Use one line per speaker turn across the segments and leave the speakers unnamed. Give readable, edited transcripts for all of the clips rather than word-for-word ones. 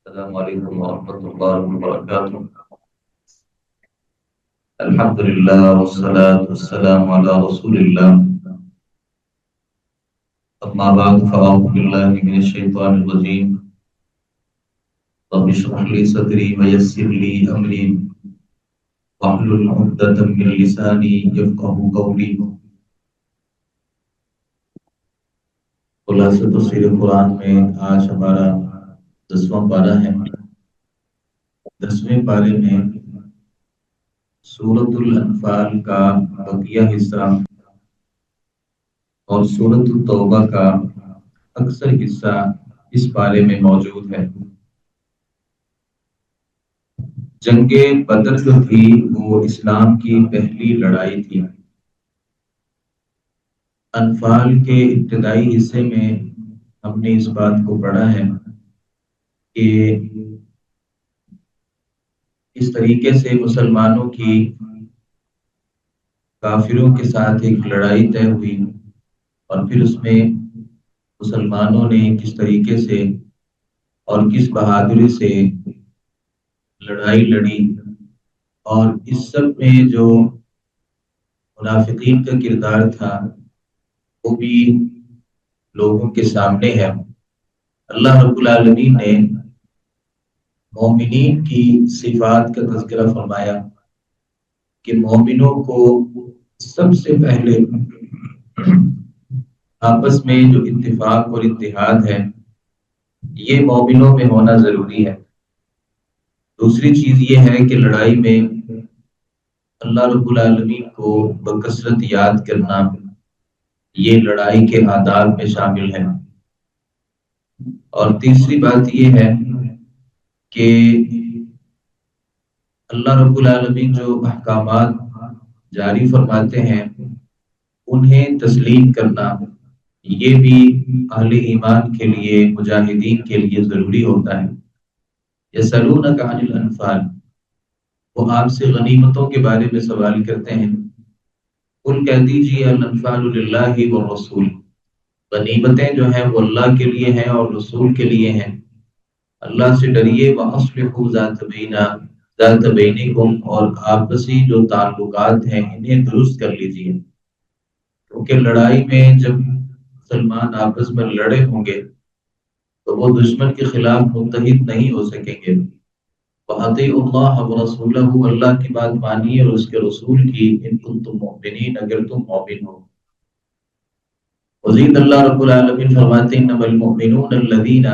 السلام علیکم ورحمۃ اللہ وبرکاتہ۔ الحمد للہ والصلاة والسلام علی رسول اللہ، اما بعد فاعوذ باللہ من الشیطان الرجیم۔ رب اشرح لي صدری ویسر لي امری واحلل عقدۃ من لسانی یفقهوا قولی۔ خلاصۃ تفسیر قرآن میں آج ہمارا 10واں پارہ ہے۔ 10ویں پارے میں سورۃ الانفال کا بقیہ حصہ اور سورۃ التوبہ کا اکثر حصہ اس پارے میں موجود ہے۔ جنگ بدر جو تھی وہ اسلام کی پہلی لڑائی تھی۔ انفال کے ابتدائی حصے میں ہم نے اس بات کو پڑھا ہے کہ اس طریقے سے مسلمانوں کی کافروں کے ساتھ ایک لڑائی طے ہوئی، اور پھر اس میں مسلمانوں نے کس طریقے سے اور کس بہادری سے لڑائی لڑی، اور اس سب میں جو منافقین کا کردار تھا وہ بھی لوگوں کے سامنے ہے۔ اللہ رب العالمین نے مومنین کی صفات کا تذکرہ فرمایا کہ مومنوں کو سب سے پہلے آپس میں جو اتفاق اور اتحاد ہے یہ مومنوں میں ہونا ضروری ہے۔ دوسری چیز یہ ہے کہ لڑائی میں اللہ رب العالمین کو بکثرت یاد کرنا یہ لڑائی کے آداب میں شامل ہے۔ اور تیسری بات یہ ہے کہ اللہ رب العالمین جو احکامات جاری فرماتے ہیں انہیں تسلیم کرنا یہ بھی اہل ایمان کے لیے، مجاہدین کے لیے ضروری ہوتا ہے۔ یسألونک عن الانفال، وہ آپ سے غنیمتوں کے بارے میں سوال کرتے ہیں۔ قل کہہ دیجیے الانفال للہ والرسول، غنیمتیں جو ہیں وہ اللہ کے لیے ہیں اور رسول کے لیے ہیں۔ اللہ سے ڈریے، وَأَصْلِحُوا ذَاتَ بَيْنِكُمْ، اور آپسی جو تعلقات ہیں انہیں درست کر لیجیے، کیونکہ لڑائی میں جب مسلمان آپس میں لڑے ہوں گے تو وہ دشمن کے خلاف متحد نہیں ہو سکیں گے۔ وَأَطِیعُوا اللَّهَ وَرَسُولَهُ، اللہ کی بات مانیے اور اس کے رسول کی، ان کنتم مؤمنین، اگر تم مومن ہو۔ مزید اللہ رب العالمین فرماتے ہیں انما المؤمنون الذین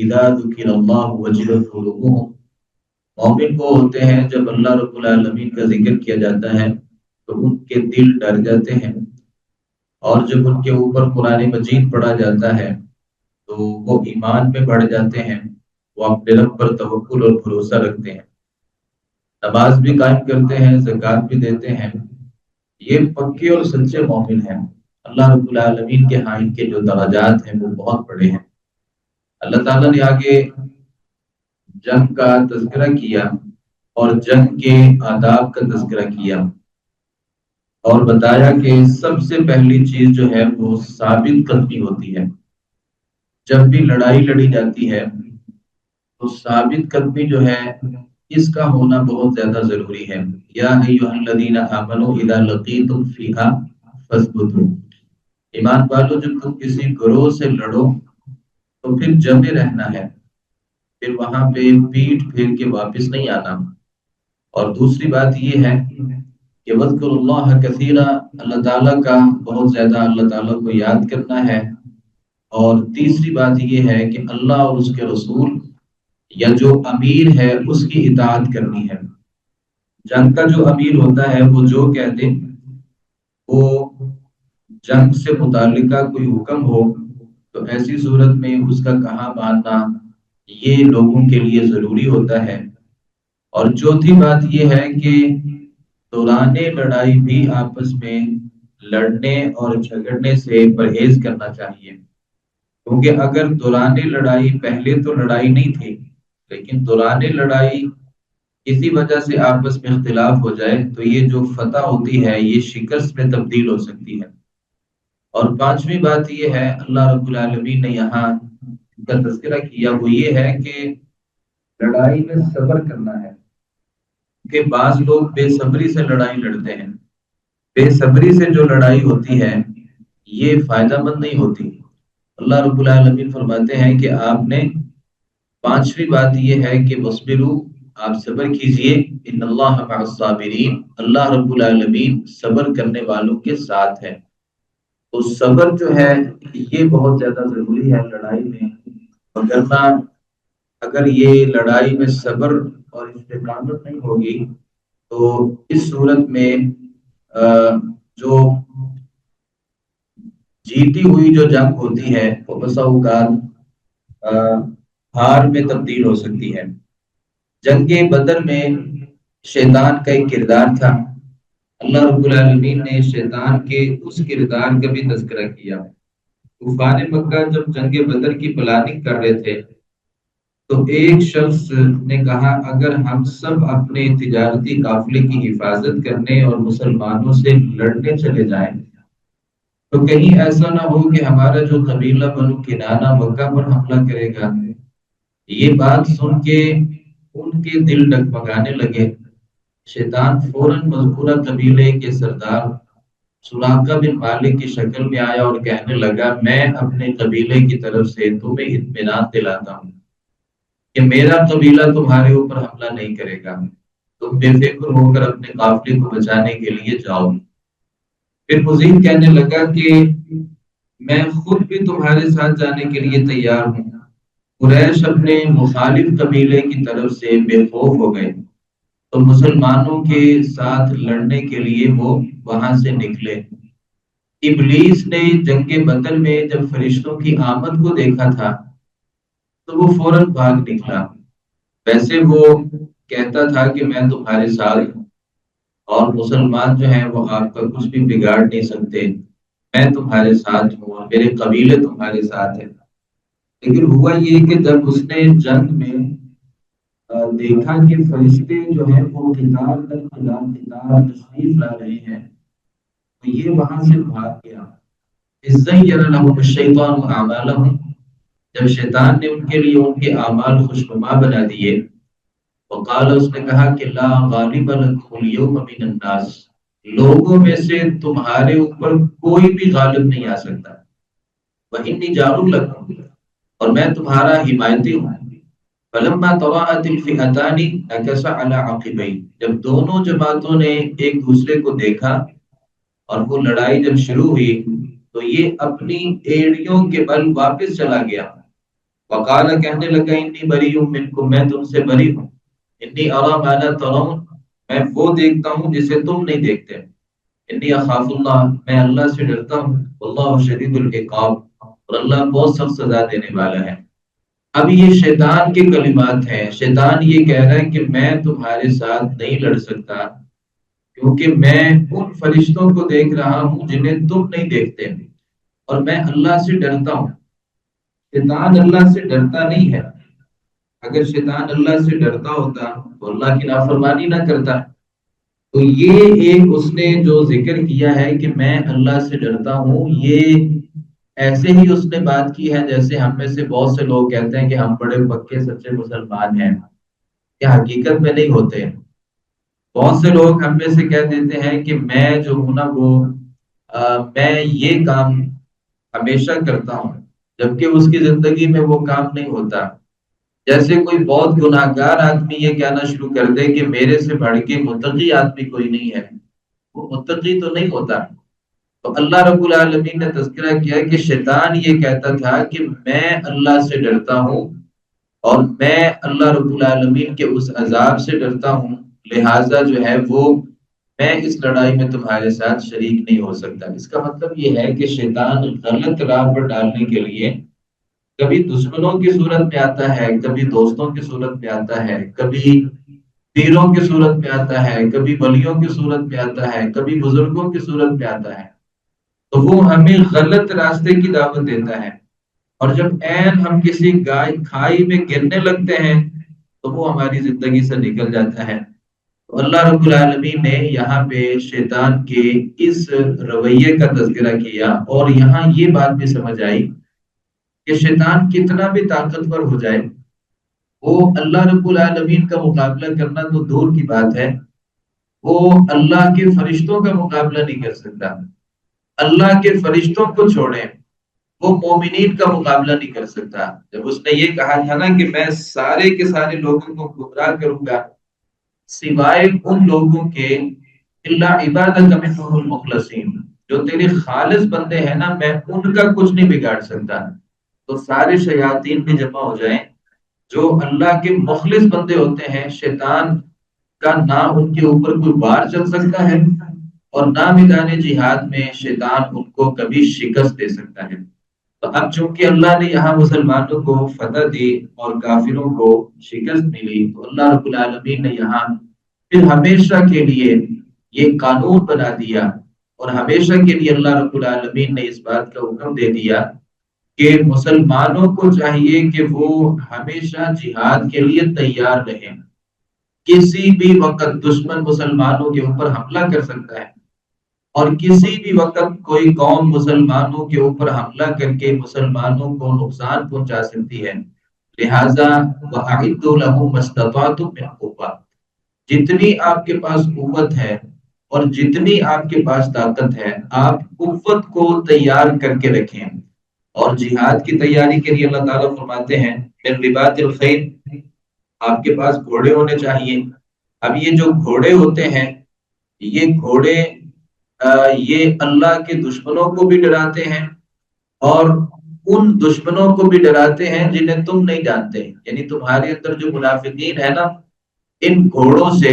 اذا ذکر اللہ وجلت قلوبهم، مومن وہ ہوتے ہیں جب اللہ رب العالمین کا ذکر کیا جاتا ہے تو ان کے دل ڈر جاتے ہیں، اور جب ان کے اوپر قرآن مجید پڑھا جاتا ہے تو وہ ایمان میں بڑھ جاتے ہیں، وہ اپنے رب پر توکل اور بھروسہ رکھتے ہیں، نماز بھی قائم کرتے ہیں، زکوٰۃ بھی دیتے ہیں۔ یہ پکے اور سچے مومن ہیں۔ اللہ رب العالمین کے ہاں ان کے جو درجات ہیں وہ بہت بڑے ہیں۔ اللہ تعالیٰ نے آگے جنگ کا تذکرہ کیا اور جنگ کے آداب کا تذکرہ کیا، اور بتایا کہ سب سے پہلی چیز جو ہے وہ ثابت قدمی ہوتی ہے۔ جب بھی لڑائی لڑی جاتی ہے تو ثابت قدمی جو ہے اس کا ہونا بہت زیادہ ضروری ہے۔ یا ایھا الذین آمنوا اذا لقیتم فیھا فاثبتوا، ایمان والو جب تم کسی گروہ سے لڑو تو پھر جمے رہنا ہے، پھر وہاں پہ پیٹ پھیر کے واپس نہیں آنا۔ اور دوسری بات یہ ہے کہ وذکروا اللہ کثیرا، اللہ تعالیٰ کا بہت زیادہ اللہ تعالیٰ کو یاد کرنا ہے۔ اور تیسری بات یہ ہے کہ اللہ اور اس کے رسول یا جو امیر ہے اس کی اطاعت کرنی ہے۔ جنگ کا جو امیر ہوتا ہے وہ جو کہہ دے، وہ جنگ سے متعلقہ کوئی حکم ہو تو ایسی صورت میں اس کا کہا ماننا یہ لوگوں کے لیے ضروری ہوتا ہے۔ اور چوتھی بات یہ ہے کہ دوران لڑائی بھی آپس میں لڑنے اور جھگڑنے سے پرہیز کرنا چاہیے، کیونکہ اگر دوران لڑائی، پہلے تو لڑائی نہیں تھی لیکن دوران لڑائی کسی وجہ سے آپس میں اختلاف ہو جائے تو یہ جو فتح ہوتی ہے یہ شکست میں تبدیل ہو سکتی ہے۔ اور پانچویں بات یہ ہے اللہ رب العالمین نے یہاں کا تذکرہ کیا، وہ یہ ہے کہ لڑائی میں صبر کرنا ہے کہ بعض لوگ بے صبری سے لڑائی لڑتے ہیں. بے صبری سے جو لڑائی ہوتی ہے یہ فائدہ مند نہیں ہوتی. اللہ رب العالمین فرماتے ہیں کہ آپ نے پانچویں بات یہ ہے کہ وَاصْبِرُوا، آپ صبر کیجئے، ان اللہ مع الصابرین، اللہ رب العالمین صبر کرنے والوں کے ساتھ ہے. تو صبر جو ہے یہ بہت زیادہ ضروری ہے لڑائی میں. وگرنہ اگر یہ لڑائی میں صبر اور استقامت نہیں ہوگی تو اس صورت میں جو جیتی ہوئی جو جنگ ہوتی ہے وہ بسا اوقات ہار میں تبدیل ہو سکتی ہے. جنگ بدر میں شیطان کا ایک کردار تھا. اللہ رب العالمین نے شیطان کے اس کردار کا بھی تذکرہ کیا. کفار مکہ جب جنگ بدر کی پلاننگ کر رہے تھے تو ایک شخص نے کہا اگر ہم سب اپنے تجارتی قافلے کی حفاظت کرنے اور مسلمانوں سے لڑنے چلے جائیں تو کہیں ایسا نہ ہو کہ ہمارا جو قبیلہ بنو کنانہ مکہ پر حملہ کرے گا. یہ بات سن کے ان کے دل ڈگمگانے لگے. شیطان فوراً مذکورہ قبیلے کے سردار سراقہ بن مالک کی شکل میں آیا اور کہنے لگا میں اپنے قبیلے کی طرف سے تمہیں اطمینان دلاتا ہوں کہ میرا قبیلہ تمہارے اوپر حملہ نہیں کرے گا. تم بے فکر ہو کر اپنے قافلے کو بچانے کے لیے جاؤ. پھر مزید کہنے لگا کہ میں خود بھی تمہارے ساتھ جانے کے لیے تیار ہوں. قریش اپنے مخالف قبیلے کی طرف سے بے خوف ہو گئے تو مسلمانوں کے ساتھ لڑنے کے لیے وہ وہاں سے نکلے. ابلیس نے جنگ بدر میں جب فرشتوں کی آمد کو دیکھا تھا تو وہ فوراً بھاگ نکلا. ویسے وہ کہتا تھا کہ میں تمہارے ساتھ ہوں اور مسلمان جو ہیں وہ آپ کا کچھ بھی بگاڑ نہیں سکتے. میں تمہارے ساتھ ہوں اور میرے قبیلے تمہارے ساتھ ہیں. لیکن ہوا یہ کہ جب اس نے جنگ میں دیکھا کہ فرشتے جو ہیں وہ قطار در قطار تشریف لا رہے ہیں تو یہ وہاں سے بھاگ گیا. اِذْزَيَّنَ لَهُمُ الشَّيْطَانُ أَعْمَالَهُمْ، جب شیطان نے ان کے لیے ان کے اعمال خوشنما بنا دیے. وقال، اس نے کہا کہ لا غالب لکم اليوم من الناس، لوگوں میں سے تمہارے اوپر کوئی بھی غالب نہیں آ سکتا. وَإِنِّي جَارٌ لَكُمْ، اور میں تمہارا حمایتی ہوں. فلما تراءت الفئتان نكص على عقبيه، جب دونوں جماعتوں نے ایک دوسرے کو دیکھا اور وہ لڑائی جب شروع ہوئی تو یہ اپنی ایڑیوں کے بل واپس چلا گیا. وقال، کہنے لگا انی بریء منکم، میں تم سے بری ہوں. انی ارى ما لا ترون، میں وہ دیکھتا ہوں جسے تم نہیں دیکھتے. انی اخاف اللہ، میں اللہ سے ڈرتا ہوں. واللہ شدید العقاب، اور اللہ بہت سخت سزا دینے والا ہے. اب یہ شیطان کے کلمات ہیں. شیطان یہ کہہ رہا ہے کہ میں تمہارے ساتھ نہیں لڑ سکتا کیونکہ میں ان فرشتوں کو دیکھ رہا ہوں جنہیں تم نہیں دیکھتے اور میں اللہ سے ڈرتا ہوں. شیطان اللہ سے ڈرتا نہیں ہے. اگر شیطان اللہ سے ڈرتا ہوتا تو اللہ کی نافرمانی نہ کرتا. تو یہ ایک اس نے جو ذکر کیا ہے کہ میں اللہ سے ڈرتا ہوں، یہ ایسے ہی اس نے بات کی ہے جیسے ہم میں سے بہت سے لوگ کہتے ہیں کہ ہم بڑے پکے سچے مسلمان ہیں، کہ حقیقت میں نہیں ہوتے. بہت سے لوگ ہم میں سے کہہ دیتے ہیں کہ میں جو ہوں نا وہ میں یہ کام ہمیشہ کرتا ہوں، جبکہ اس کی زندگی میں وہ کام نہیں ہوتا. جیسے کوئی بہت گناہ گار آدمی یہ کہنا شروع کر دے کہ میرے سے بڑھ کے متقی آدمی کوئی نہیں ہے، وہ متقی تو نہیں ہوتا. تو اللہ رب العالمین نے تذکرہ کیا کہ شیطان یہ کہتا تھا کہ میں اللہ سے ڈرتا ہوں اور میں اللہ رب العالمین کے اس عذاب سے ڈرتا ہوں، لہٰذا جو ہے وہ میں اس لڑائی میں تمہارے ساتھ شریک نہیں ہو سکتا. اس کا مطلب یہ ہے کہ شیطان غلط راہ پر ڈالنے کے لیے کبھی دشمنوں کی صورت میں آتا ہے، کبھی دوستوں کی صورت میں آتا ہے، کبھی پیروں کی صورت میں آتا ہے، کبھی ولیوں کی صورت میں آتا ہے، کبھی بزرگوں کی صورت میں آتا ہے. تو وہ ہمیں غلط راستے کی دعوت دیتا ہے اور جب عین ہم کسی کھائی میں گرنے لگتے ہیں تو وہ ہماری زندگی سے نکل جاتا ہے. تو اللہ رب العالمین نے یہاں پہ شیطان کے اس رویے کا تذکرہ کیا اور یہاں یہ بات بھی سمجھ آئی کہ شیطان کتنا بھی طاقتور ہو جائے وہ اللہ رب العالمین کا مقابلہ کرنا تو دور کی بات ہے، وہ اللہ کے فرشتوں کا مقابلہ نہیں کر سکتا۔ اللہ کے فرشتوں کو چھوڑیں، وہ مومنین کا مقابلہ نہیں کر سکتا۔ جب اس نے یہ کہا تھا نا کہ میں سارے کے سارے لوگوں کو گمراہ کروں گا سوائے ان لوگوں کے، الا عبادک منهم المخلصین، جو تیرے خالص بندے ہیں نا، میں ان کا کچھ نہیں بگاڑ سکتا۔ تو سارے شیاطین بھی جمع ہو جائیں، جو اللہ کے مخلص بندے ہوتے ہیں، شیطان کا نہ ان کے اوپر کوئی بار چل سکتا ہے اور نہ میدان جہاد میں شیطان ان کو کبھی شکست دے سکتا ہے۔ تو اب چونکہ اللہ نے یہاں مسلمانوں کو فتح دی اور کافروں کو شکست ملی، تو اللہ رب العالمین نے یہاں پھر ہمیشہ کے لیے یہ قانون بنا دیا، اور ہمیشہ کے لیے اللہ رب العالمین نے اس بات کا حکم دے دیا کہ مسلمانوں کو چاہیے کہ وہ ہمیشہ جہاد کے لیے تیار رہیں۔ کسی بھی وقت دشمن مسلمانوں کے اوپر حملہ کر سکتا ہے، اور کسی بھی وقت کوئی قوم مسلمانوں کے اوپر حملہ کر کے مسلمانوں کو نقصان پہنچا سکتی ہے۔ لہذا وَأَعِدُّوا لَهُم مَّا اسْتَطَعْتُم مِّن قُوَّةٍ، جتنی آپ کے پاس قوت ہے اور جتنی آپ کے پاس طاقت ہے، آپ قوت کو تیار کر کے رکھیں۔ اور جہاد کی تیاری کے لیے اللہ تعالیٰ فرماتے ہیں مِن رِبَاطِ الْخَيْلِ، آپ کے پاس گھوڑے ہونے چاہیے۔ اب یہ جو گھوڑے ہوتے ہیں، یہ گھوڑے یہ اللہ کے دشمنوں کو بھی ڈراتے ہیں اور ان دشمنوں کو بھی ڈراتے ہیں جنہیں تم نہیں جانتے، یعنی تمہارے اندر جو منافقین ہے نا، ان گھوڑوں سے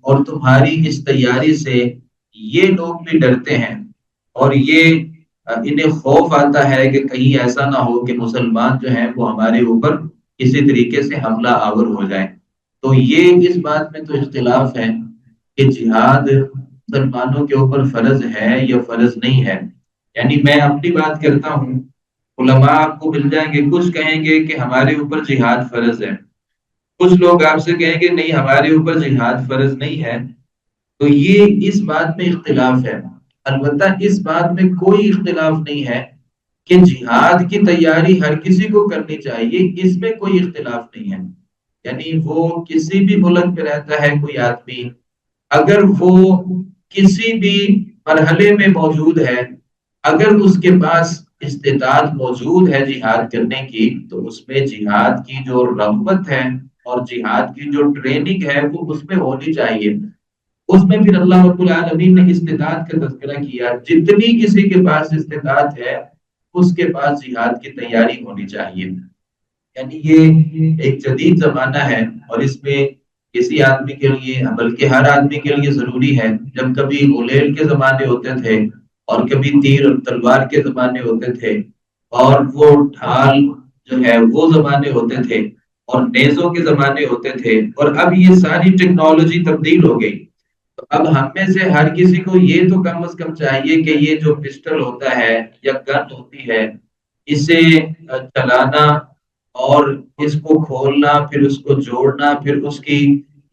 اور تمہاری اس تیاری سے یہ لوگ بھی ڈرتے ہیں، اور یہ انہیں خوف آتا ہے کہ کہیں ایسا نہ ہو کہ مسلمان جو ہیں وہ ہمارے اوپر کسی طریقے سے حملہ آور ہو جائیں۔ تو یہ اس بات میں تو اختلاف ہے کہ جہاد مسلمانوں کے اوپر فرض ہے یا فرض نہیں ہے۔ یعنی میں اپنی بات کرتا ہوں، علماء آپ کو مل جائیں گے، کچھ کہیں گے کہ ہمارے اوپر جہاد فرض ہے، کچھ لوگ آپ سے کہیں گے نہیں ہمارے اوپر جہاد فرض نہیں ہے۔ تو یہ اس بات میں اختلاف ہے۔ البتہ اس بات میں کوئی اختلاف نہیں ہے کہ جہاد کی تیاری ہر کسی کو کرنی چاہیے، اس میں کوئی اختلاف نہیں ہے۔ یعنی وہ کسی بھی ملک میں رہتا ہے کوئی آدمی، اگر وہ کسی بھی مرحلے میں موجود ہے، اگر اس کے پاس استطاعت موجود ہے جہاد کرنے کی، تو اس میں جہاد کی جو رغبت ہے اور جہاد کی جو ٹریننگ ہے وہ اس میں ہونی چاہیے۔ اس میں پھر اللہ رب العالمین نے استطاعت کا تذکرہ کیا، جتنی کسی کے پاس استطاعت ہے اس کے پاس جہاد کی تیاری ہونی چاہیے۔ یعنی یہ ایک جدید زمانہ ہے، اور اس میں کسی آدمی کے لیے بلکہ ہر آدمی کے لیے ضروری ہے۔ جب کبھی غلیل کے زمانے ہوتے تھے اور کبھی تیر اور تلوار کے زمانے ہوتے تھے، اور وہ ڈھال جو ہے وہ زمانے ہوتے تھے، اور نیزوں کے زمانے ہوتے تھے، اور اب یہ ساری ٹیکنالوجی تبدیل ہو گئی۔ تو اب ہم میں سے ہر کسی کو یہ تو کم از کم چاہیے کہ یہ جو پسٹل ہوتا ہے یا گن ہوتی ہے، اسے چلانا اور اس کو کھولنا، پھر اس کو جوڑنا، پھر اس کی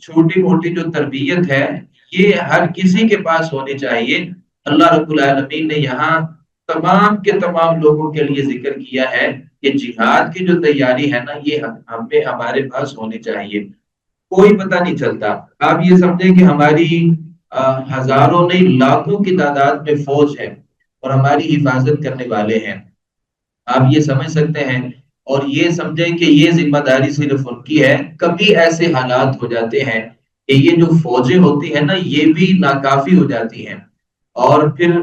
چھوٹی موٹی جو تربیت ہے، یہ ہر کسی کے پاس ہونی چاہیے۔ اللہ رب العالمین نے یہاں تمام کے تمام لوگوں کے لیے ذکر کیا ہے کہ جہاد کی جو تیاری ہے نا، یہ ہمارے پاس ہونی چاہیے۔ کوئی پتہ نہیں چلتا، آپ یہ سمجھیں کہ ہماری ہزاروں نہیں لاکھوں کی تعداد میں فوج ہے اور ہماری حفاظت کرنے والے ہیں، آپ یہ سمجھ سکتے ہیں، اور یہ سمجھیں کہ یہ ذمہ داری صرف ان کی ہے۔ کبھی ایسے حالات ہو جاتے ہیں کہ یہ جو فوجیں ہوتی ہیں نا، یہ بھی ناکافی ہو جاتی ہیں، اور پھر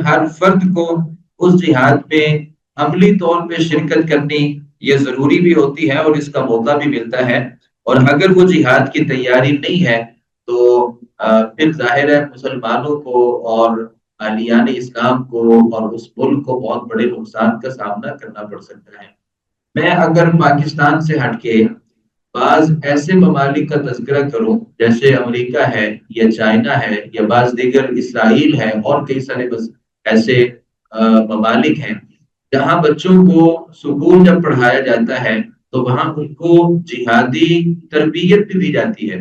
ہر فرد کو اس جہاد میں عملی طور پہ شرکت کرنی یہ ضروری بھی ہوتی ہے، اور اس کا موقع بھی ملتا ہے۔ اور اگر وہ جہاد کی تیاری نہیں ہے تو پھر ظاہر ہے مسلمانوں کو اور اہلیان اسلام کو اور اس ملک کو بہت بڑے نقصان کا سامنا کرنا پڑ سکتا ہے۔ میں اگر پاکستان سے ہٹ کے بعض ایسے ممالک کا تذکرہ کروں جیسے امریکہ ہے یا چائنا ہے یا بعض دیگر اسرائیل ہے اور کئی سارے ایسے ممالک ہیں جہاں بچوں کو سکول جب پڑھایا جاتا ہے تو وہاں ان کو جہادی تربیت بھی دی جاتی ہے،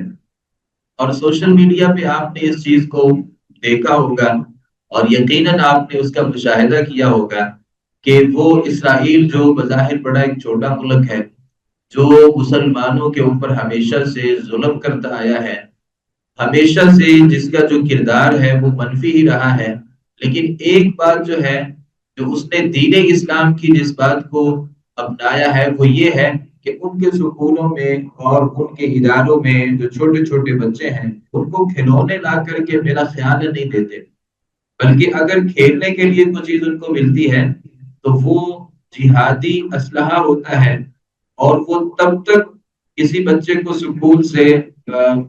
اور سوشل میڈیا پہ آپ نے اس چیز کو دیکھا ہوگا اور یقیناً آپ نے اس کا مشاہدہ کیا ہوگا کہ وہ اسرائیل جو بظاہر بڑا ایک چھوٹا ملک ہے، جو مسلمانوں کے اوپر ہمیشہ سے ظلم کرتا آیا ہے، ہمیشہ سے جس کا جو کردار ہے وہ منفی ہی رہا ہے، لیکن ایک بات جو ہے، جو اس نے دین اسلام کی جس بات کو اپنایا ہے وہ یہ ہے کہ ان کے سکولوں میں اور ان کے اداروں میں جو چھوٹے چھوٹے بچے ہیں ان کو کھلونے لا کر کے میرا خیال ہے نہیں دیتے، بلکہ اگر کھیلنے کے لیے کوئی چیز ان کو ملتی ہے تو وہ جہادی اسلحہ ہوتا ہے، اور وہ تب تک کسی بچے کو سکول سے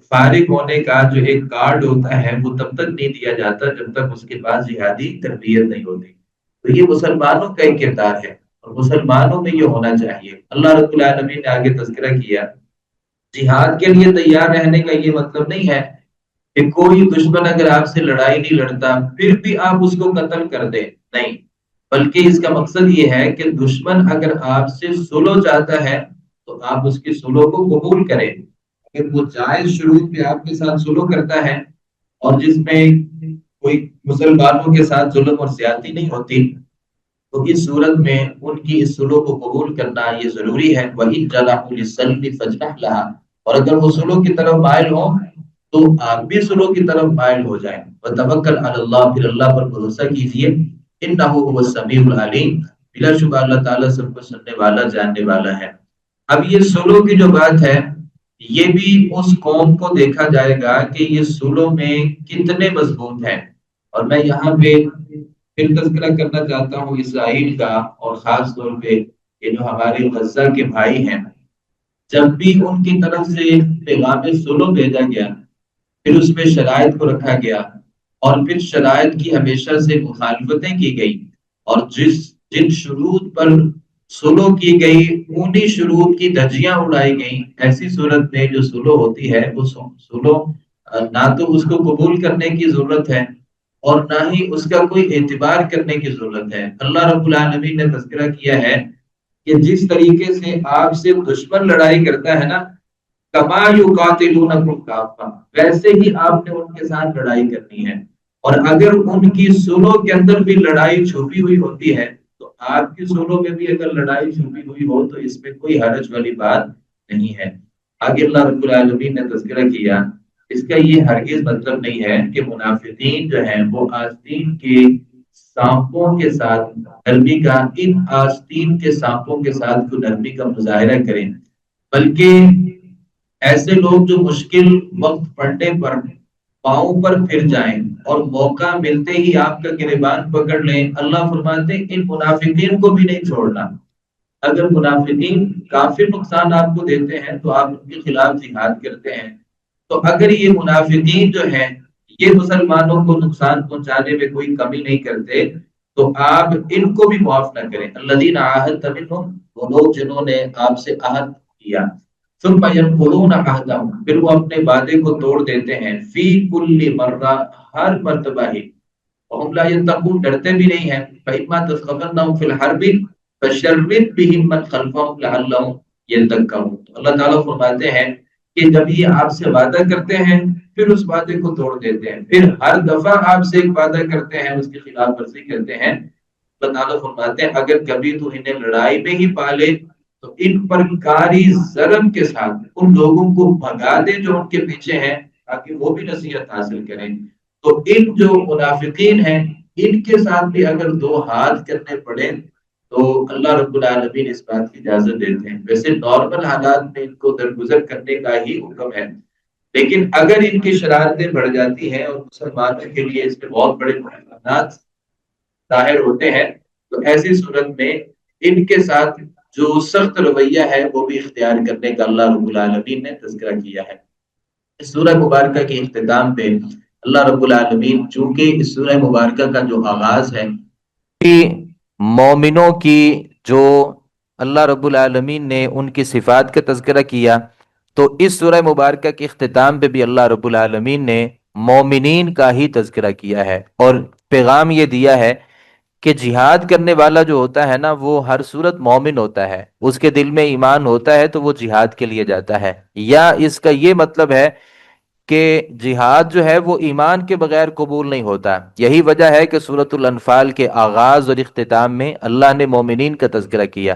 فارغ ہونے کا جو ایک کارڈ ہوتا ہے وہ تب تک نہیں دیا جاتا جب تک اس کے پاس جہادی تربیت نہیں ہوتی۔ تو یہ مسلمانوں کا ایک کردار ہے اور مسلمانوں میں یہ ہونا چاہیے۔ اللہ رب العالمین نے آگے تذکرہ کیا، جہاد کے لیے تیار رہنے کا یہ مطلب نہیں ہے کہ کوئی دشمن اگر آپ سے لڑائی نہیں لڑتا پھر بھی آپ اس کو قتل کر دیں، نہیں، بلکہ اس کا مقصد یہ ہے کہ دشمن اگر آپ سے سلو چاہتا ہے تو آپ اس کی سلو کو قبول کریں۔ اگر وہ جائز شروع میں آپ کے ساتھ سلو کرتا ہے اور جس میں کوئی مسلمانوں کے ساتھ ظلم اور زیادتی نہیں ہوتی، تو اس صورت میں ان کی اس سلو کو قبول کرنا یہ ضروری ہے۔ وہی جناح للسلم فاجنح لها، اور اگر وہ سلو کی طرف مائل ہوں تو آپ بھی سلو کی طرف مائل ہو جائیں۔ وتوکل علی اللہ، پھر اللہ پر بھروسہ کیجیے۔ انہ هو السمیع العلیم، بلا شبہ اللہ تعالیٰ سب کو سننے والا جاننے والا ہے۔ اب یہ سلو کی جو بات ہے یہ بھی اس قوم کو دیکھا جائے گا کہ یہ سلو میں کتنے مضبوط ہیں، اور میں یہاں پہ پھر تذکرہ کرنا چاہتا ہوں اسرائیل کا، اور خاص طور پہ یہ جو ہمارے غزہ کے بھائی ہیں، جب بھی ان کی طرف سے پیغام سلو بھیجا گیا پھر اس میں شرائط کو رکھا گیا، اور پھر شرائط کی ہمیشہ سے مخالفتیں کی گئی، اور جن شروط پر سلو کی گئی انہی شروط کی دھجیاں اڑائی گئیں۔ ایسی صورت میں جو سلو ہوتی ہے وہ سلو نہ تو اس کو قبول کرنے کی ضرورت ہے اور نہ ہی اس کا کوئی اعتبار کرنے کی ضرورت ہے۔ اللہ رب العالمین نے تذکرہ کیا ہے کہ جس طریقے سے آپ سے دشمن لڑائی کرتا ہے نا، کما یقاتلونکم کافہ، ویسے ہی آپ نے ان کے ساتھ لڑائی کرنی ہے، اور اگر ان کی سلو کے اندر بھی لڑائی چھپی ہوئی ہوتی ہے تو آپ کی سلو میں بھی اگر لڑائی چھپی ہوئی ہو تو اس میں کوئی حرج والی بات نہیں ہے۔ آگے اللہ رب العالمین نے تذکرہ کیا، اس کا یہ ہرگز مطلب نہیں ہے کہ منافقین جو ہیں وہ آستین کے سانپوں کے ساتھ نرمی کا، ان آستین کے سانپوں کے ساتھ کوئی نرمی کا مظاہرہ کریں، بلکہ ایسے لوگ جو مشکل وقت پڑنے پر پاؤں پر پھر جائیں اور موقع ملتے ہی آپ کا گریبان پکڑ لیں، اللہ فرماتے ہیں ان منافقین کو بھی نہیں چھوڑنا۔ اگر منافقین کافی نقصان آپ کو دیتے ہیں تو آپ ان کے خلاف جہاد کرتے ہیں، تو اگر یہ منافقین جو ہیں یہ مسلمانوں کو نقصان پہنچانے میں کوئی کمی نہیں کرتے تو آپ ان کو بھی معاف نہ کریں۔ الذین عاہدت منہم، وہ لوگ جنہوں نے آپ سے عہد کیا، ثم ينقضون عہدہم، پھر وہ اپنے وعدے کو توڑ دیتے ہیں، فی کل مرہ، ہر مرتبہ ہی، وہم لا يتقون، ڈرتے بھی نہیں ہیں، فإما تثقفنهم في الحرب فشرد بهم من خلفهم لعلهم يذکرون۔ اللہ تعالیٰ فرماتے ہیں کہ جب یہ آپ سے وعدہ کرتے ہیں پھر اس وعدے کو توڑ دیتے ہیں، پھر ہر دفعہ آپ سے ایک وعدہ کرتے ہیں اس کی خلاف ورزی کرتے ہیں، اللہ تعالیٰ فرماتے ہیں اگر کبھی تو انہیں لڑائی میں ہی پالے تو ان پر کاری ضرب کے ساتھ ان لوگوں کو بھگا دے جو ان کے پیچھے ہیں، تاکہ وہ بھی نصیحت حاصل کریں۔ تو ان جو منافقین ہیں ان کے ساتھ بھی اگر دو ہاتھ کرنے پڑے تو اللہ رب العالمین اس بات کی اجازت دیتے ہیں۔ ویسے نارمل حالات میں ان کو درگزر کرنے کا ہی حکم ہے، لیکن اگر ان کی شرارتیں بڑھ جاتی ہیں اور مسلمانوں کے لیے اس میں بہت بڑے نقصانات ظاہر ہوتے ہیں تو ایسی صورت میں ان کے ساتھ جو سخت رویہ ہے وہ بھی اختیار کرنے کا اللہ رب العالمین نے تذکرہ کیا ہے۔ اس سورہ مبارکہ کے اختتام پہ اللہ رب العالمین چونکہ اس سورہ مبارکہ کا جو آغاز ہے
مومنوں کی، جو اللہ رب العالمین نے ان کی صفات کا تذکرہ کیا، تو اس سورہ مبارکہ کے اختتام پہ بھی اللہ رب العالمین نے مومنین کا ہی تذکرہ کیا ہے، اور پیغام یہ دیا ہے کہ جہاد کرنے والا جو ہوتا ہے نا وہ ہر صورت مومن ہوتا ہے، اس کے دل میں ایمان ہوتا ہے تو وہ جہاد کے لیے جاتا ہے، یا اس کا یہ مطلب ہے کہ جہاد جو ہے وہ ایمان کے بغیر قبول نہیں ہوتا۔ یہی وجہ ہے کہ سورۃ الانفال کے آغاز اور اختتام میں اللہ نے مومنین کا تذکرہ کیا،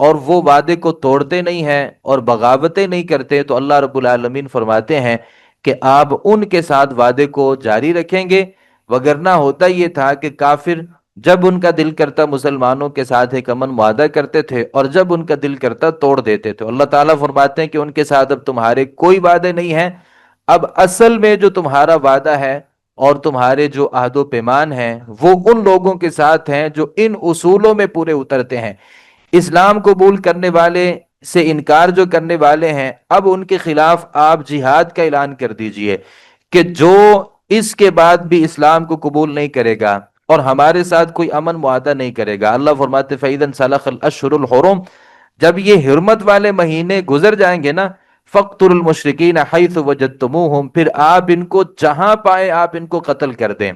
اور وہ وعدے کو توڑتے نہیں ہیں اور بغاوتیں نہیں کرتے، تو اللہ رب العالمین فرماتے ہیں کہ آپ ان کے ساتھ وعدے کو جاری رکھیں گے۔ وگرنہ ہوتا یہ تھا کہ کافر جب ان کا دل کرتا مسلمانوں کے ساتھ ایک امن معاہدہ کرتے تھے، اور جب ان کا دل کرتا توڑ دیتے تھے۔ اللہ تعالیٰ فرماتے ہیں کہ ان کے ساتھ اب تمہارے کوئی وعدے نہیں ہیں، اب اصل میں جو تمہارا وعدہ ہے اور تمہارے جو عہد و پیمان ہیں وہ ان لوگوں کے ساتھ ہیں جو ان اصولوں میں پورے اترتے ہیں۔ اسلام قبول کرنے والے سے انکار جو کرنے والے ہیں، اب ان کے خلاف آپ جہاد کا اعلان کر دیجئے کہ جو اس کے بعد بھی اسلام کو قبول نہیں کرے گا اور ہمارے ساتھ کوئی امن معاہدہ نہیں کرے گا، اللہ فرماتے فَإِذَا انسَلَخَ الْأَشْهُرُ الْحُرُمُ، جب یہ حرمت والے مہینے گزر جائیں گے نا، فَاقْتُلُوا الْمُشْرِكِينَ حَيْثُ وَجَدتُّمُوهُمْ، پھر آپ ان کو جہاں پائے آپ ان کو قتل کر دیں،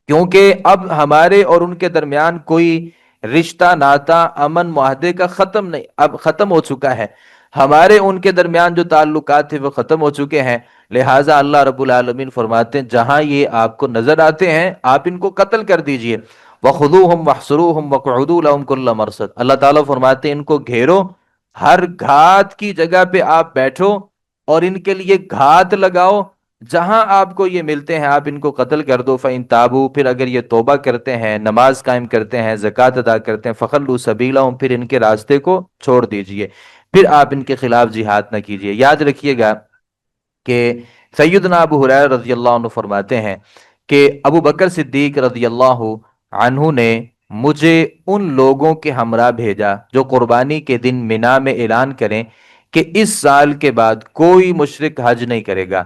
کیونکہ اب ہمارے اور ان کے درمیان کوئی رشتہ ناتا امن معاہدے کا ختم نہیں، اب ختم ہو چکا ہے، ہمارے ان کے درمیان جو تعلقات تھے وہ ختم ہو چکے ہیں۔ لہٰذا اللہ رب العالمین فرماتے ہیں جہاں یہ آپ کو نظر آتے ہیں آپ ان کو قتل کر دیجئے۔ وَخُذُوهُمْ وَاحْصُرُوهُمْ وَاقْعُدُوا لَهُمْ كُلَّ مَرْصَدٍ، اللہ تعالیٰ فرماتے ہیں ان کو گھیرو، ہر گھات کی جگہ پہ آپ بیٹھو اور ان کے لیے گھات لگاؤ، جہاں آپ کو یہ ملتے ہیں آپ ان کو قتل کر دو۔ فَإِن تَابُوا، پھر اگر یہ توبہ کرتے ہیں، نماز قائم کرتے ہیں، زکوٰۃ ادا کرتے ہیں، فَخَلُّوا سَبِيلَهُمْ، پھر ان کے راستے کو چھوڑ دیجئے، پھر آپ ان کے خلاف جہاد نہ کیجئے۔ یاد رکھیے گا کہ سیدنا ابو ہریرہ رضی اللہ عنہ فرماتے ہیں کہ ابو بکر صدیق رضی اللہ عنہ نے مجھے ان لوگوں کے ہمراہ بھیجا جو قربانی کے دن منا میں اعلان کریں کہ اس سال کے بعد کوئی مشرک حج نہیں کرے گا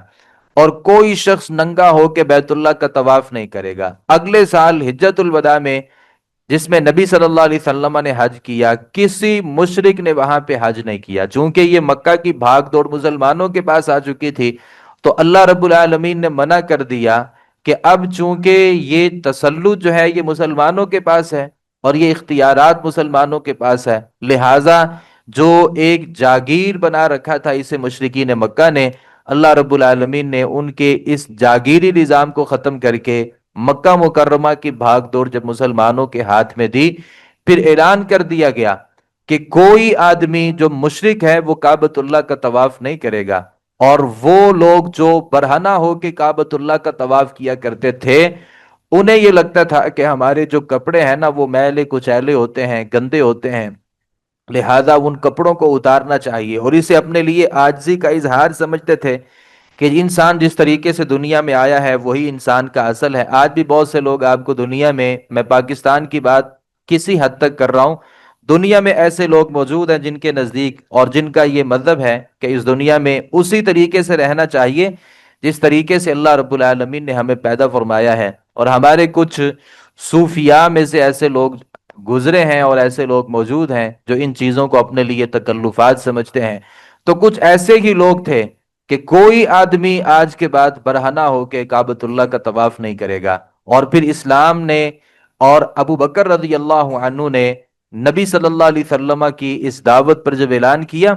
اور کوئی شخص ننگا ہو کے بیت اللہ کا طواف نہیں کرے گا۔ اگلے سال حجت الوداع میں جس میں نبی صلی اللہ علیہ وسلم نے حج کیا، کسی مشرک نے وہاں پہ حج نہیں کیا، چونکہ یہ مکہ کی بھاگ دوڑ مسلمانوں کے پاس آ چکی تھی، تو اللہ رب العالمین نے منع کر دیا کہ اب چونکہ یہ تسلط جو ہے یہ مسلمانوں کے پاس ہے اور یہ اختیارات مسلمانوں کے پاس ہے، لہٰذا جو ایک جاگیر بنا رکھا تھا اسے مشرکین مکہ نے، اللہ رب العالمین نے ان کے اس جاگیری نظام کو ختم کر کے مکہ مکرمہ کی بھاگ دوڑ جب مسلمانوں کے ہاتھ میں دی، پھر اعلان کر دیا گیا کہ کوئی آدمی جو مشرک ہے وہ کعبۃ اللہ کا طواف نہیں کرے گا، اور وہ لوگ جو برہنہ ہو کے کعبۃ اللہ کا طواف کیا کرتے تھے انہیں یہ لگتا تھا کہ ہمارے جو کپڑے ہیں نا وہ میلے کچیلے ہوتے ہیں، گندے ہوتے ہیں، لہذا ان کپڑوں کو اتارنا چاہیے، اور اسے اپنے لیے عاجزی کا اظہار سمجھتے تھے کہ انسان جس طریقے سے دنیا میں آیا ہے وہی انسان کا اصل ہے۔ آج بھی بہت سے لوگ آپ کو دنیا میں پاکستان کی بات کسی حد تک کر رہا ہوں، دنیا میں ایسے لوگ موجود ہیں جن کے نزدیک اور جن کا یہ مذہب ہے کہ اس دنیا میں اسی طریقے سے رہنا چاہیے جس طریقے سے اللہ رب العالمین نے ہمیں پیدا فرمایا ہے، اور ہمارے کچھ صوفیاء میں سے ایسے لوگ گزرے ہیں اور ایسے لوگ موجود ہیں جو ان چیزوں کو اپنے لیے تکلفات سمجھتے ہیں۔ تو کچھ ایسے ہی لوگ تھے کہ کوئی آدمی آج کے بعد برہنہ ہو کے کعبۃ اللہ کا طواف نہیں کرے گا، اور پھر اسلام نے اور ابو بکر رضی اللہ عنہ نے نبی صلی اللہ علیہ وسلم کی اس دعوت پر جب اعلان کیا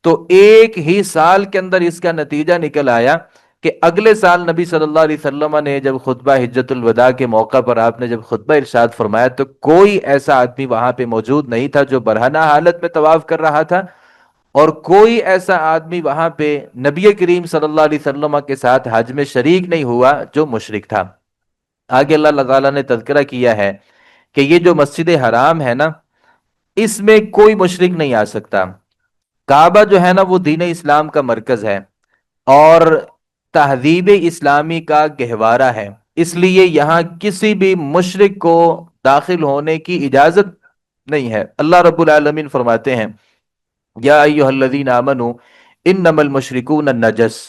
تو ایک ہی سال کے اندر اس کا نتیجہ نکل آیا کہ اگلے سال نبی صلی اللہ علیہ وسلم نے جب خطبہ حجت الوداع کے موقع پر آپ نے جب خطبہ ارشاد فرمایا تو کوئی ایسا آدمی وہاں پہ موجود نہیں تھا جو برہنہ حالت میں طواف کر رہا تھا، اور کوئی ایسا آدمی وہاں پہ نبی کریم صلی اللہ علیہ وسلم کے ساتھ حج میں شریک نہیں ہوا جو مشرک تھا۔ آگے اللہ تعالیٰ نے تذکرہ کیا ہے کہ یہ جو مسجد حرام ہے نا اس میں کوئی مشرک نہیں آ سکتا، کعبہ جو ہے نا وہ دین اسلام کا مرکز ہے اور تہذیب اسلامی کا گہوارہ ہے، اس لیے یہاں کسی بھی مشرک کو داخل ہونے کی اجازت نہیں ہے۔ اللہ رب العالمین فرماتے ہیں یا ایھا الذین آمنوا انما المشرکون نجس،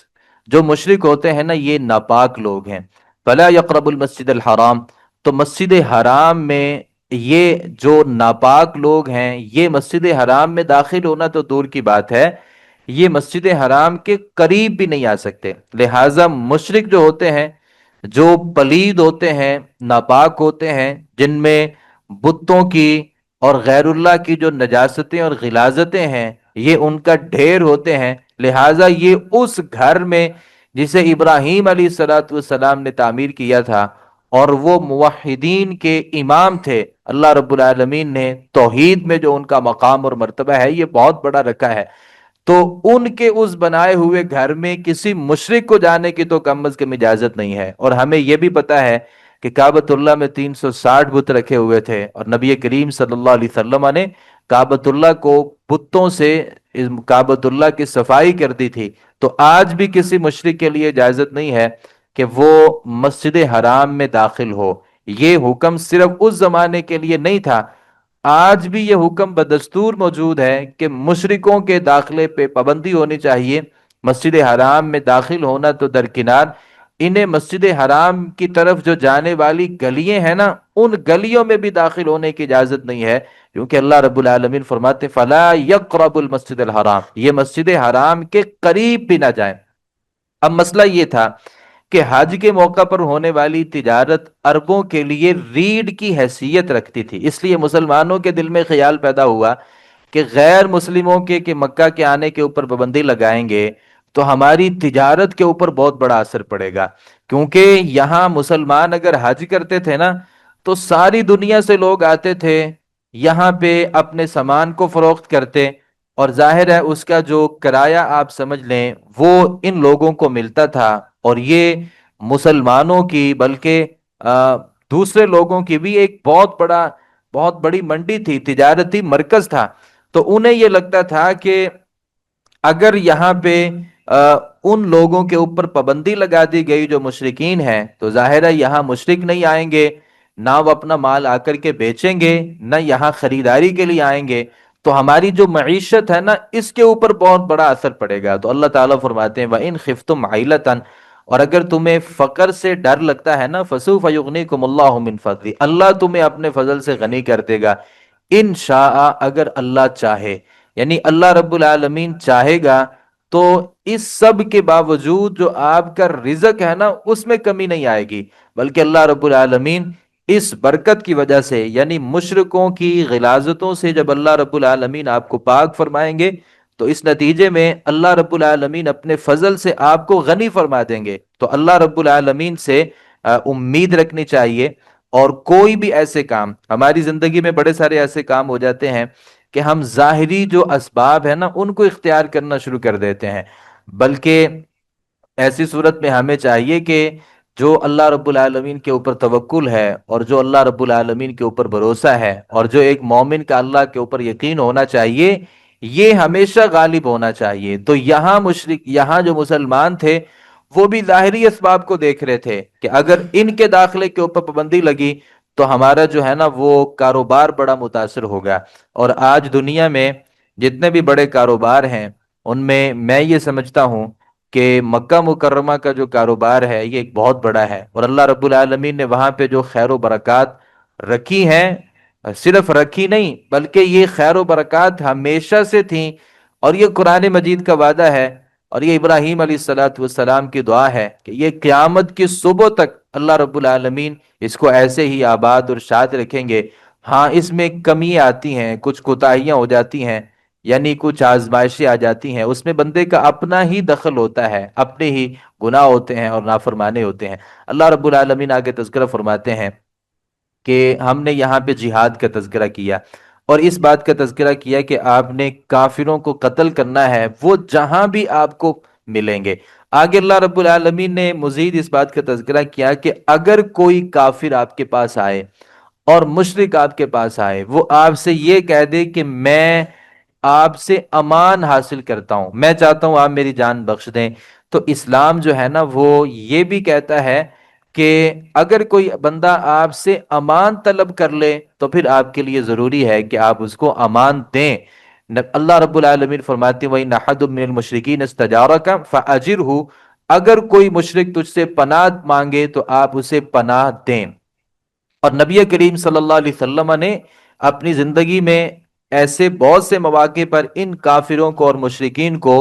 جو مشرک ہوتے ہیں نا یہ ناپاک لوگ ہیں، فلا یقربوا المسجد الحرام، تو مسجد حرام میں یہ جو ناپاک لوگ ہیں یہ مسجد حرام میں داخل ہونا تو دور کی بات ہے، یہ مسجد حرام کے قریب بھی نہیں آ سکتے۔ لہٰذا مشرک جو ہوتے ہیں، جو پلید ہوتے ہیں، ناپاک ہوتے ہیں، جن میں بتوں کی اور غیر اللہ کی جو نجاستیں اور غلاظتیں ہیں یہ ان کا ڈھیر ہوتے ہیں، لہٰذا یہ اس گھر میں جسے ابراہیم علیہ السلام نے تعمیر کیا تھا اور وہ موحدین کے امام تھے۔ اللہ رب العالمین نے توحید میں جو ان کا مقام اور مرتبہ ہے یہ بہت بڑا رکھا ہے، تو ان کے اس بنائے ہوئے گھر میں کسی مشرک کو جانے کی تو کم از کم اجازت نہیں ہے۔ اور ہمیں یہ بھی پتا ہے کہ کعبۃ اللہ میں 360 بت رکھے ہوئے تھے، اور نبی کریم صلی اللہ علیہ وسلم نے کعبۃ اللہ کو بتوں سے، کعبۃ اللہ کی صفائی کر دی تھی۔ تو آج بھی کسی مشرک کے لیے اجازت نہیں ہے کہ وہ مسجد حرام میں داخل ہو۔ یہ حکم صرف اس زمانے کے لیے نہیں تھا، آج بھی یہ حکم بدستور موجود ہے کہ مشرکوں کے داخلے پہ پابندی ہونی چاہیے۔ مسجد حرام میں داخل ہونا تو درکنار، انہیں مسجد حرام کی طرف جو جانے والی گلیاں ہیں نا، ان گلیوں میں بھی داخل ہونے کی اجازت نہیں ہے، کیونکہ اللہ رب العالمین فرماتے فلا یقرب المسجد الحرام، یہ مسجد حرام کے قریب بھی نہ جائیں۔ اب مسئلہ یہ تھا کہ حج کے موقع پر ہونے والی تجارت عربوں کے لیے ریڑھ کی حیثیت رکھتی تھی، اس لیے مسلمانوں کے دل میں خیال پیدا ہوا کہ غیر مسلموں کے کہ مکہ کے آنے کے اوپر پابندی لگائیں گے تو ہماری تجارت کے اوپر بہت بڑا اثر پڑے گا، کیونکہ یہاں مسلمان اگر حج کرتے تھے نا تو ساری دنیا سے لوگ آتے تھے یہاں پہ اپنے سامان کو فروخت کرتے، اور ظاہر ہے اس کا جو کرایہ آپ سمجھ لیں وہ ان لوگوں کو ملتا تھا، اور یہ مسلمانوں کی بلکہ دوسرے لوگوں کی بھی ایک بہت بڑی منڈی تھی، تجارتی مرکز تھا۔ تو انہیں یہ لگتا تھا کہ اگر یہاں پہ ان لوگوں کے اوپر پابندی لگا دی گئی جو مشرکین ہیں، تو ظاہر ہے یہاں مشرک نہیں آئیں گے، نہ وہ اپنا مال آ کر کے بیچیں گے، نہ یہاں خریداری کے لیے آئیں گے، تو ہماری جو معیشت ہے نا اس کے اوپر بہت بڑا اثر پڑے گا۔ تو اللہ تعالیٰ فرماتے ہیں وَإِنْ خِفْتُمْ عَيْلَةً، اور اگر تمہیں فقر سے ڈر لگتا ہے نا فَسَوْفَ يُغْنِيكُمُ اللَّهُ مِنْ فَضْلِهِ، اللہ تمہیں اپنے فضل سے غنی کر دے گا، ان شاء، اگر اللہ چاہے، یعنی اللہ رب العالمین چاہے گا تو اس سب کے باوجود جو آپ کا رزق ہے نا اس میں کمی نہیں آئے گی، بلکہ اللہ رب العالمین اس برکت کی وجہ سے، یعنی مشرکوں کی غلاظتوں سے جب اللہ رب العالمین آپ کو پاک فرمائیں گے تو اس نتیجے میں اللہ رب العالمین اپنے فضل سے آپ کو غنی فرما دیں گے۔ تو اللہ رب العالمین سے امید رکھنی چاہیے، اور کوئی بھی ایسے کام، ہماری زندگی میں بڑے سارے ایسے کام ہو جاتے ہیں کہ ہم ظاہری جو اسباب ہیں نا ان کو اختیار کرنا شروع کر دیتے ہیں، بلکہ ایسی صورت میں ہمیں چاہیے کہ جو اللہ رب العالمین کے اوپر توکل ہے اور جو اللہ رب العالمین کے اوپر بھروسہ ہے اور جو ایک مومن کا اللہ کے اوپر یقین ہونا چاہیے، یہ ہمیشہ غالب ہونا چاہیے۔ تو یہاں جو مسلمان تھے وہ بھی ظاہری اسباب کو دیکھ رہے تھے کہ اگر ان کے داخلے کے اوپر پابندی لگی تو ہمارا جو ہے نا وہ کاروبار بڑا متاثر ہوگا۔ اور آج دنیا میں جتنے بھی بڑے کاروبار ہیں ان میں یہ سمجھتا ہوں کہ مکہ مکرمہ کا جو کاروبار ہے یہ ایک بہت بڑا ہے، اور اللہ رب العالمین نے وہاں پہ جو خیر و برکات رکھی ہیں، صرف رکھی نہیں بلکہ یہ خیر و برکات ہمیشہ سے تھیں، اور یہ قرآن مجید کا وعدہ ہے، اور یہ ابراہیم علیہ الصلوۃ والسلام کی دعا ہے کہ یہ قیامت کی صبح تک اللہ رب العالمین اس کو ایسے ہی آباد اور شاد رکھیں گے۔ ہاں اس میں کمیاں آتی ہیں، کچھ کوتاہیاں ہو جاتی ہیں، یعنی کچھ آزمائشیں آ جاتی ہیں، اس میں بندے کا اپنا ہی دخل ہوتا ہے، اپنے ہی گناہ ہوتے ہیں اور نافرمانے ہوتے ہیں۔ اللہ رب العالمین آگے تذکرہ فرماتے ہیں کہ ہم نے یہاں پہ جہاد کا تذکرہ کیا اور اس بات کا تذکرہ کیا کہ آپ نے کافروں کو قتل کرنا ہے، وہ جہاں بھی آپ کو ملیں گے۔ آگے اللہ رب العالمین نے مزید اس بات کا تذکرہ کیا کہ اگر کوئی کافر آپ کے پاس آئے اور مشرک آپ کے پاس آئے، وہ آپ سے یہ کہہ دے کہ میں آپ سے امان حاصل کرتا ہوں، میں چاہتا ہوں آپ میری جان بخش دیں، تو اسلام جو ہے نا وہ یہ بھی کہتا ہے کہ اگر کوئی بندہ آپ سے امان طلب کر لے تو پھر آپ کے لیے ضروری ہے کہ آپ اس کو امان دیں۔ اللہ رب العالمین فرماتے ہیں وَإِنَّ أَحَدٌ مِّنَ الْمُشْرِكِينَ اسْتَجَارَكَ فَأَجِرْهُ، اگر کوئی مشرک تجھ سے پناہ مانگے تو آپ اسے پناہ دیں۔ اور نبی کریم صلی اللہ علیہ وسلم نے اپنی زندگی میں ایسے بہت سے مواقع پر ان کافروں کو اور مشرکین کو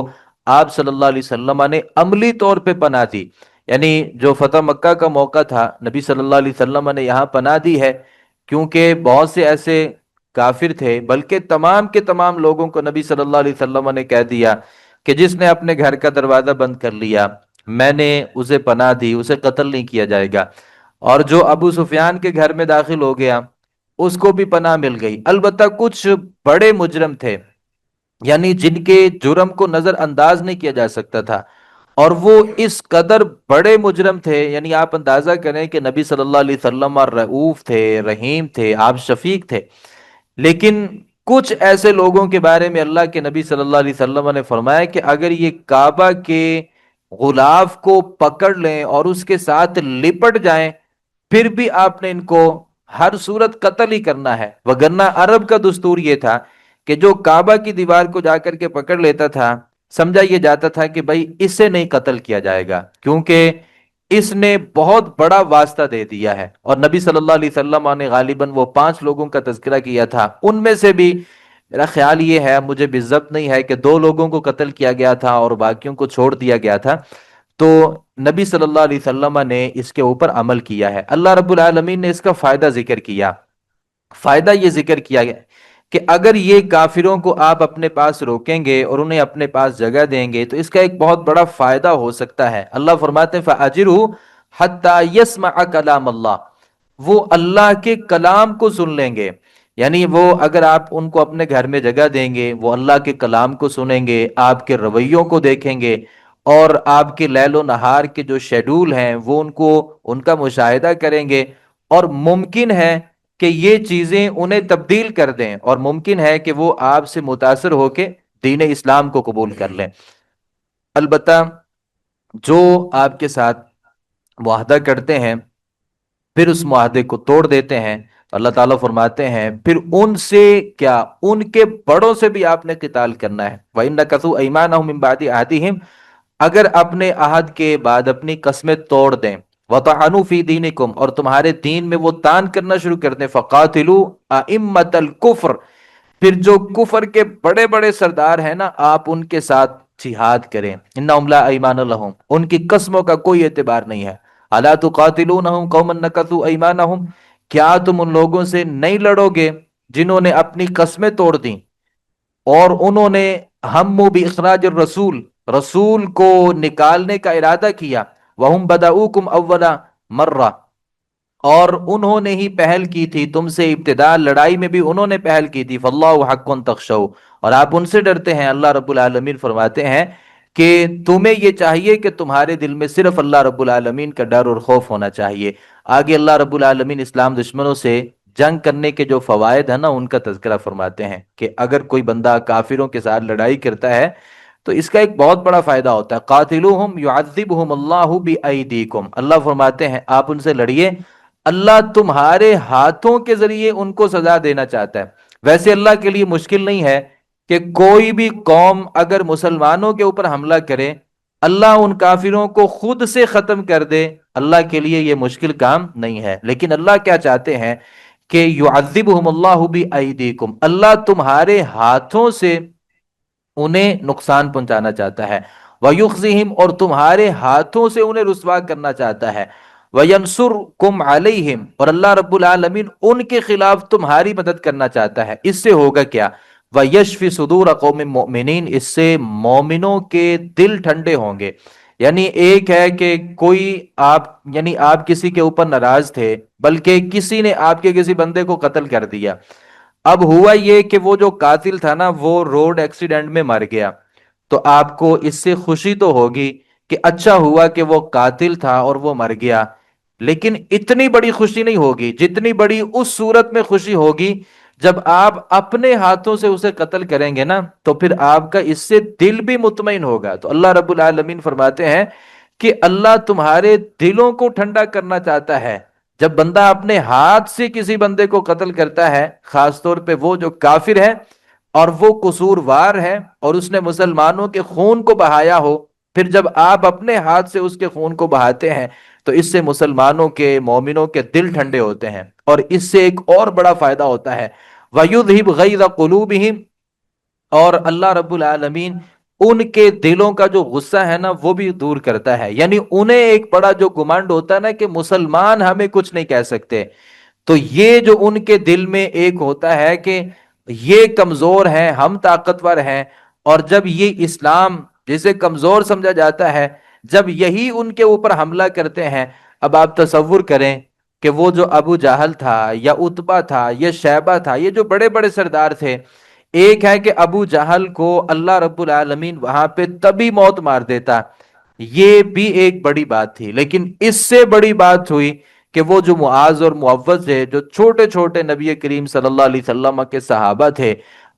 آپ صلی اللہ علیہ وسلم نے عملی طور پہ پناہ دی، یعنی جو فتح مکہ کا موقع تھا نبی صلی اللہ علیہ وسلم نے یہاں پناہ دی ہے، کیونکہ بہت سے ایسے کافر تھے، بلکہ تمام کے تمام لوگوں کو نبی صلی اللہ علیہ وسلم نے کہہ دیا کہ جس نے اپنے گھر کا دروازہ بند کر لیا میں نے اسے پناہ دی، اسے قتل نہیں کیا جائے گا۔ اور جو ابو سفیان کے گھر میں داخل ہو گیا اس کو بھی پناہ مل گئی۔ البتہ کچھ بڑے مجرم تھے، یعنی جن کے جرم کو نظر انداز نہیں کیا جا سکتا تھا، اور وہ اس قدر بڑے مجرم تھے، یعنی آپ اندازہ کریں کہ نبی صلی اللہ علیہ وسلم اور رعوف تھے، رحیم تھے، آپ شفیق تھے، لیکن کچھ ایسے لوگوں کے بارے میں اللہ کے نبی صلی اللہ علیہ وسلم نے فرمایا کہ اگر یہ کعبہ کے غلاف کو پکڑ لیں اور اس کے ساتھ لپٹ جائیں پھر بھی آپ نے ان کو ہر صورت قتل ہی کرنا ہے۔ وگرنہ عرب کا دستور یہ تھا کہ جو کعبہ کی دیوار کو جا کر کے پکڑ لیتا تھا سمجھا یہ جاتا تھا کہ بھائی اسے نہیں قتل کیا جائے گا، کیونکہ اس نے بہت بڑا واسطہ دے دیا ہے۔ اور نبی صلی اللہ علیہ وسلم نے غالباً وہ 5 لوگوں کا تذکرہ کیا تھا، ان میں سے بھی میرا خیال یہ ہے، مجھے بالضبط نہیں ہے، کہ 2 لوگوں کو قتل کیا گیا تھا اور باقیوں کو چھوڑ دیا گیا تھا۔ تو نبی صلی اللہ علیہ وسلم نے اس کے اوپر عمل کیا ہے۔ اللہ رب العالمین نے اس کا فائدہ ذکر کیا، فائدہ یہ ذکر کیا گیا کہ اگر یہ کافروں کو آپ اپنے پاس روکیں گے اور انہیں اپنے پاس جگہ دیں گے تو اس کا ایک بہت بڑا فائدہ ہو سکتا ہے۔ اللہ فرماتے ہیں فَأَجِرُهُ حَتَّى يَسْمَعَ كَلَامَ اللَّهِ، وہ اللہ کے کلام کو سن لیں گے، یعنی وہ اگر آپ ان کو اپنے گھر میں جگہ دیں گے وہ اللہ کے کلام کو سنیں گے، آپ کے رویوں کو دیکھیں گے، اور آپ کے لیل و نہار کے جو شیڈول ہیں وہ ان کا مشاہدہ کریں گے، اور ممکن ہے کہ یہ چیزیں انہیں تبدیل کر دیں، اور ممکن ہے کہ وہ آپ سے متاثر ہو کے دین اسلام کو قبول کر لیں۔ البتہ جو آپ کے ساتھ معاہدہ کرتے ہیں پھر اس معاہدے کو توڑ دیتے ہیں تو اللہ تعالیٰ فرماتے ہیں پھر ان سے کیا، ان کے بڑوں سے بھی آپ نے قتال کرنا ہے۔ وَإِن نَكَثُوا أَيْمَانَهُم مِّن بَعْدِ عَهْدِهِمْ، اگر اپنے عہد کے بعد اپنی قسمیں توڑ دیں، وَطَعَنُوا فِي دِينِكُمْ، اور تمہارے دین میں وہ تان کرنا شروع کر دیں، فَقَاتِلُوا أَئِمَّةَ الْكُفْرِ، پھر جو کفر کے بڑے بڑے سردار ہیں نا آپ ان کے ساتھ جہاد کریں۔ انہم لا ایمان لہم، ان کی قسموں کا کوئی اعتبار نہیں ہے۔ الا تقاتلونہم قوما نکثوا ایمانہم، کیا تم ان لوگوں سے نہیں لڑو گے جنہوں نے اپنی قسمیں توڑ دیں اور انہوں نے ہموا باخراج الرسول، رسول کو نکالنے کا ارادہ کیا، وہم بدؤکم اول مرہ، اور انہوں نے ہی پہل کی تھی تم سے ابتدا، لڑائی میں بھی انہوں نے پہل کی تھی، فاللہ حق تخشوا، اور آپ ان سے ڈرتے ہیں۔ اللہ رب العالمین فرماتے ہیں کہ تمہیں یہ چاہیے کہ تمہارے دل میں صرف اللہ رب العالمین کا ڈر اور خوف ہونا چاہیے۔ آگے اللہ رب العالمین اسلام دشمنوں سے جنگ کرنے کے جو فوائد ہیں نا ان کا تذکرہ فرماتے ہیں کہ اگر کوئی بندہ کافروں کے ساتھ لڑائی کرتا ہے تو اس کا ایک بہت بڑا فائدہ ہوتا ہے، قاتلوہم یعذبہم اللہ بایدیکم، اللہ فرماتے ہیں آپ ان سے لڑیے، اللہ تمہارے ہاتھوں کے ذریعے ان کو سزا دینا چاہتا ہے۔ ویسے اللہ کے لیے مشکل نہیں ہے کہ کوئی بھی قوم اگر مسلمانوں کے اوپر حملہ کرے اللہ ان کافروں کو خود سے ختم کر دے، اللہ کے لیے یہ مشکل کام نہیں ہے، لیکن اللہ کیا چاہتے ہیں کہ یعذبہم اللہ بایدیکم، اللہ تمہارے ہاتھوں سے انہیں نقصان پہنچانا چاہتا ہے، وَيُخْزِهِمْ، اور تمہارے ہاتھوں سے انہیں رسوا کرنا چاہتا ہے، وَيَنْصُرْكُمْ عَلَيْهِمْ، اور اللہ رب العالمین ان کے خلاف تمہاری مدد کرنا چاہتا ہے۔ اس سے ہوگا کیا، وَيَشْفِ صُدُورَ قَوْمٍ مُؤْمِنِينَ، اس سے مومنوں کے دل ٹھنڈے ہوں گے۔ یعنی ایک ہے کہ کوئی آپ کسی کے اوپر ناراض تھے، بلکہ کسی نے آپ کے کسی بندے کو قتل کر دیا، اب ہوا یہ کہ وہ جو قاتل تھا نا وہ روڈ ایکسیڈنٹ میں مر گیا، تو آپ کو اس سے خوشی تو ہوگی کہ اچھا ہوا کہ وہ قاتل تھا اور وہ مر گیا، لیکن اتنی بڑی خوشی نہیں ہوگی جتنی بڑی اس صورت میں خوشی ہوگی جب آپ اپنے ہاتھوں سے اسے قتل کریں گے نا، تو پھر آپ کا اس سے دل بھی مطمئن ہوگا۔ تو اللہ رب العالمین فرماتے ہیں کہ اللہ تمہارے دلوں کو ٹھنڈا کرنا چاہتا ہے جب بندہ اپنے ہاتھ سے کسی بندے کو قتل کرتا ہے، خاص طور پہ وہ جو کافر ہے اور وہ قصوروار ہے اور اس نے مسلمانوں کے خون کو بہایا ہو، پھر جب آپ اپنے ہاتھ سے اس کے خون کو بہاتے ہیں تو اس سے مسلمانوں کے مومنوں کے دل ٹھنڈے ہوتے ہیں، اور اس سے ایک اور بڑا فائدہ ہوتا ہے، وَيُذْهِبْ غَيْظَ قُلُوبِهِمْ، اور اللہ رب العالمین ان کے دلوں کا جو غصہ ہے نا وہ بھی دور کرتا ہے۔ یعنی انہیں ایک بڑا جو گمنڈ ہوتا ہے نا کہ مسلمان ہمیں کچھ نہیں کہہ سکتے، تو یہ جو ان کے دل میں ایک ہوتا ہے کہ یہ کمزور ہیں ہم طاقتور ہیں، اور جب یہ اسلام جسے کمزور سمجھا جاتا ہے جب یہی ان کے اوپر حملہ کرتے ہیں، اب آپ تصور کریں کہ وہ جو ابو جہل تھا یا اتبا تھا یا شیبہ تھا، یہ جو بڑے بڑے سردار تھے، ایک ہے کہ ابو جہل کو اللہ رب العالمین وہاں پہ تبھی موت مار دیتا، یہ بھی ایک بڑی بات تھی، لیکن اس سے بڑی بات ہوئی کہ وہ جو معاذ اور معوذ ہے، جو چھوٹے چھوٹے نبی کریم صلی اللہ علیہ وسلم کے صحابہ تھے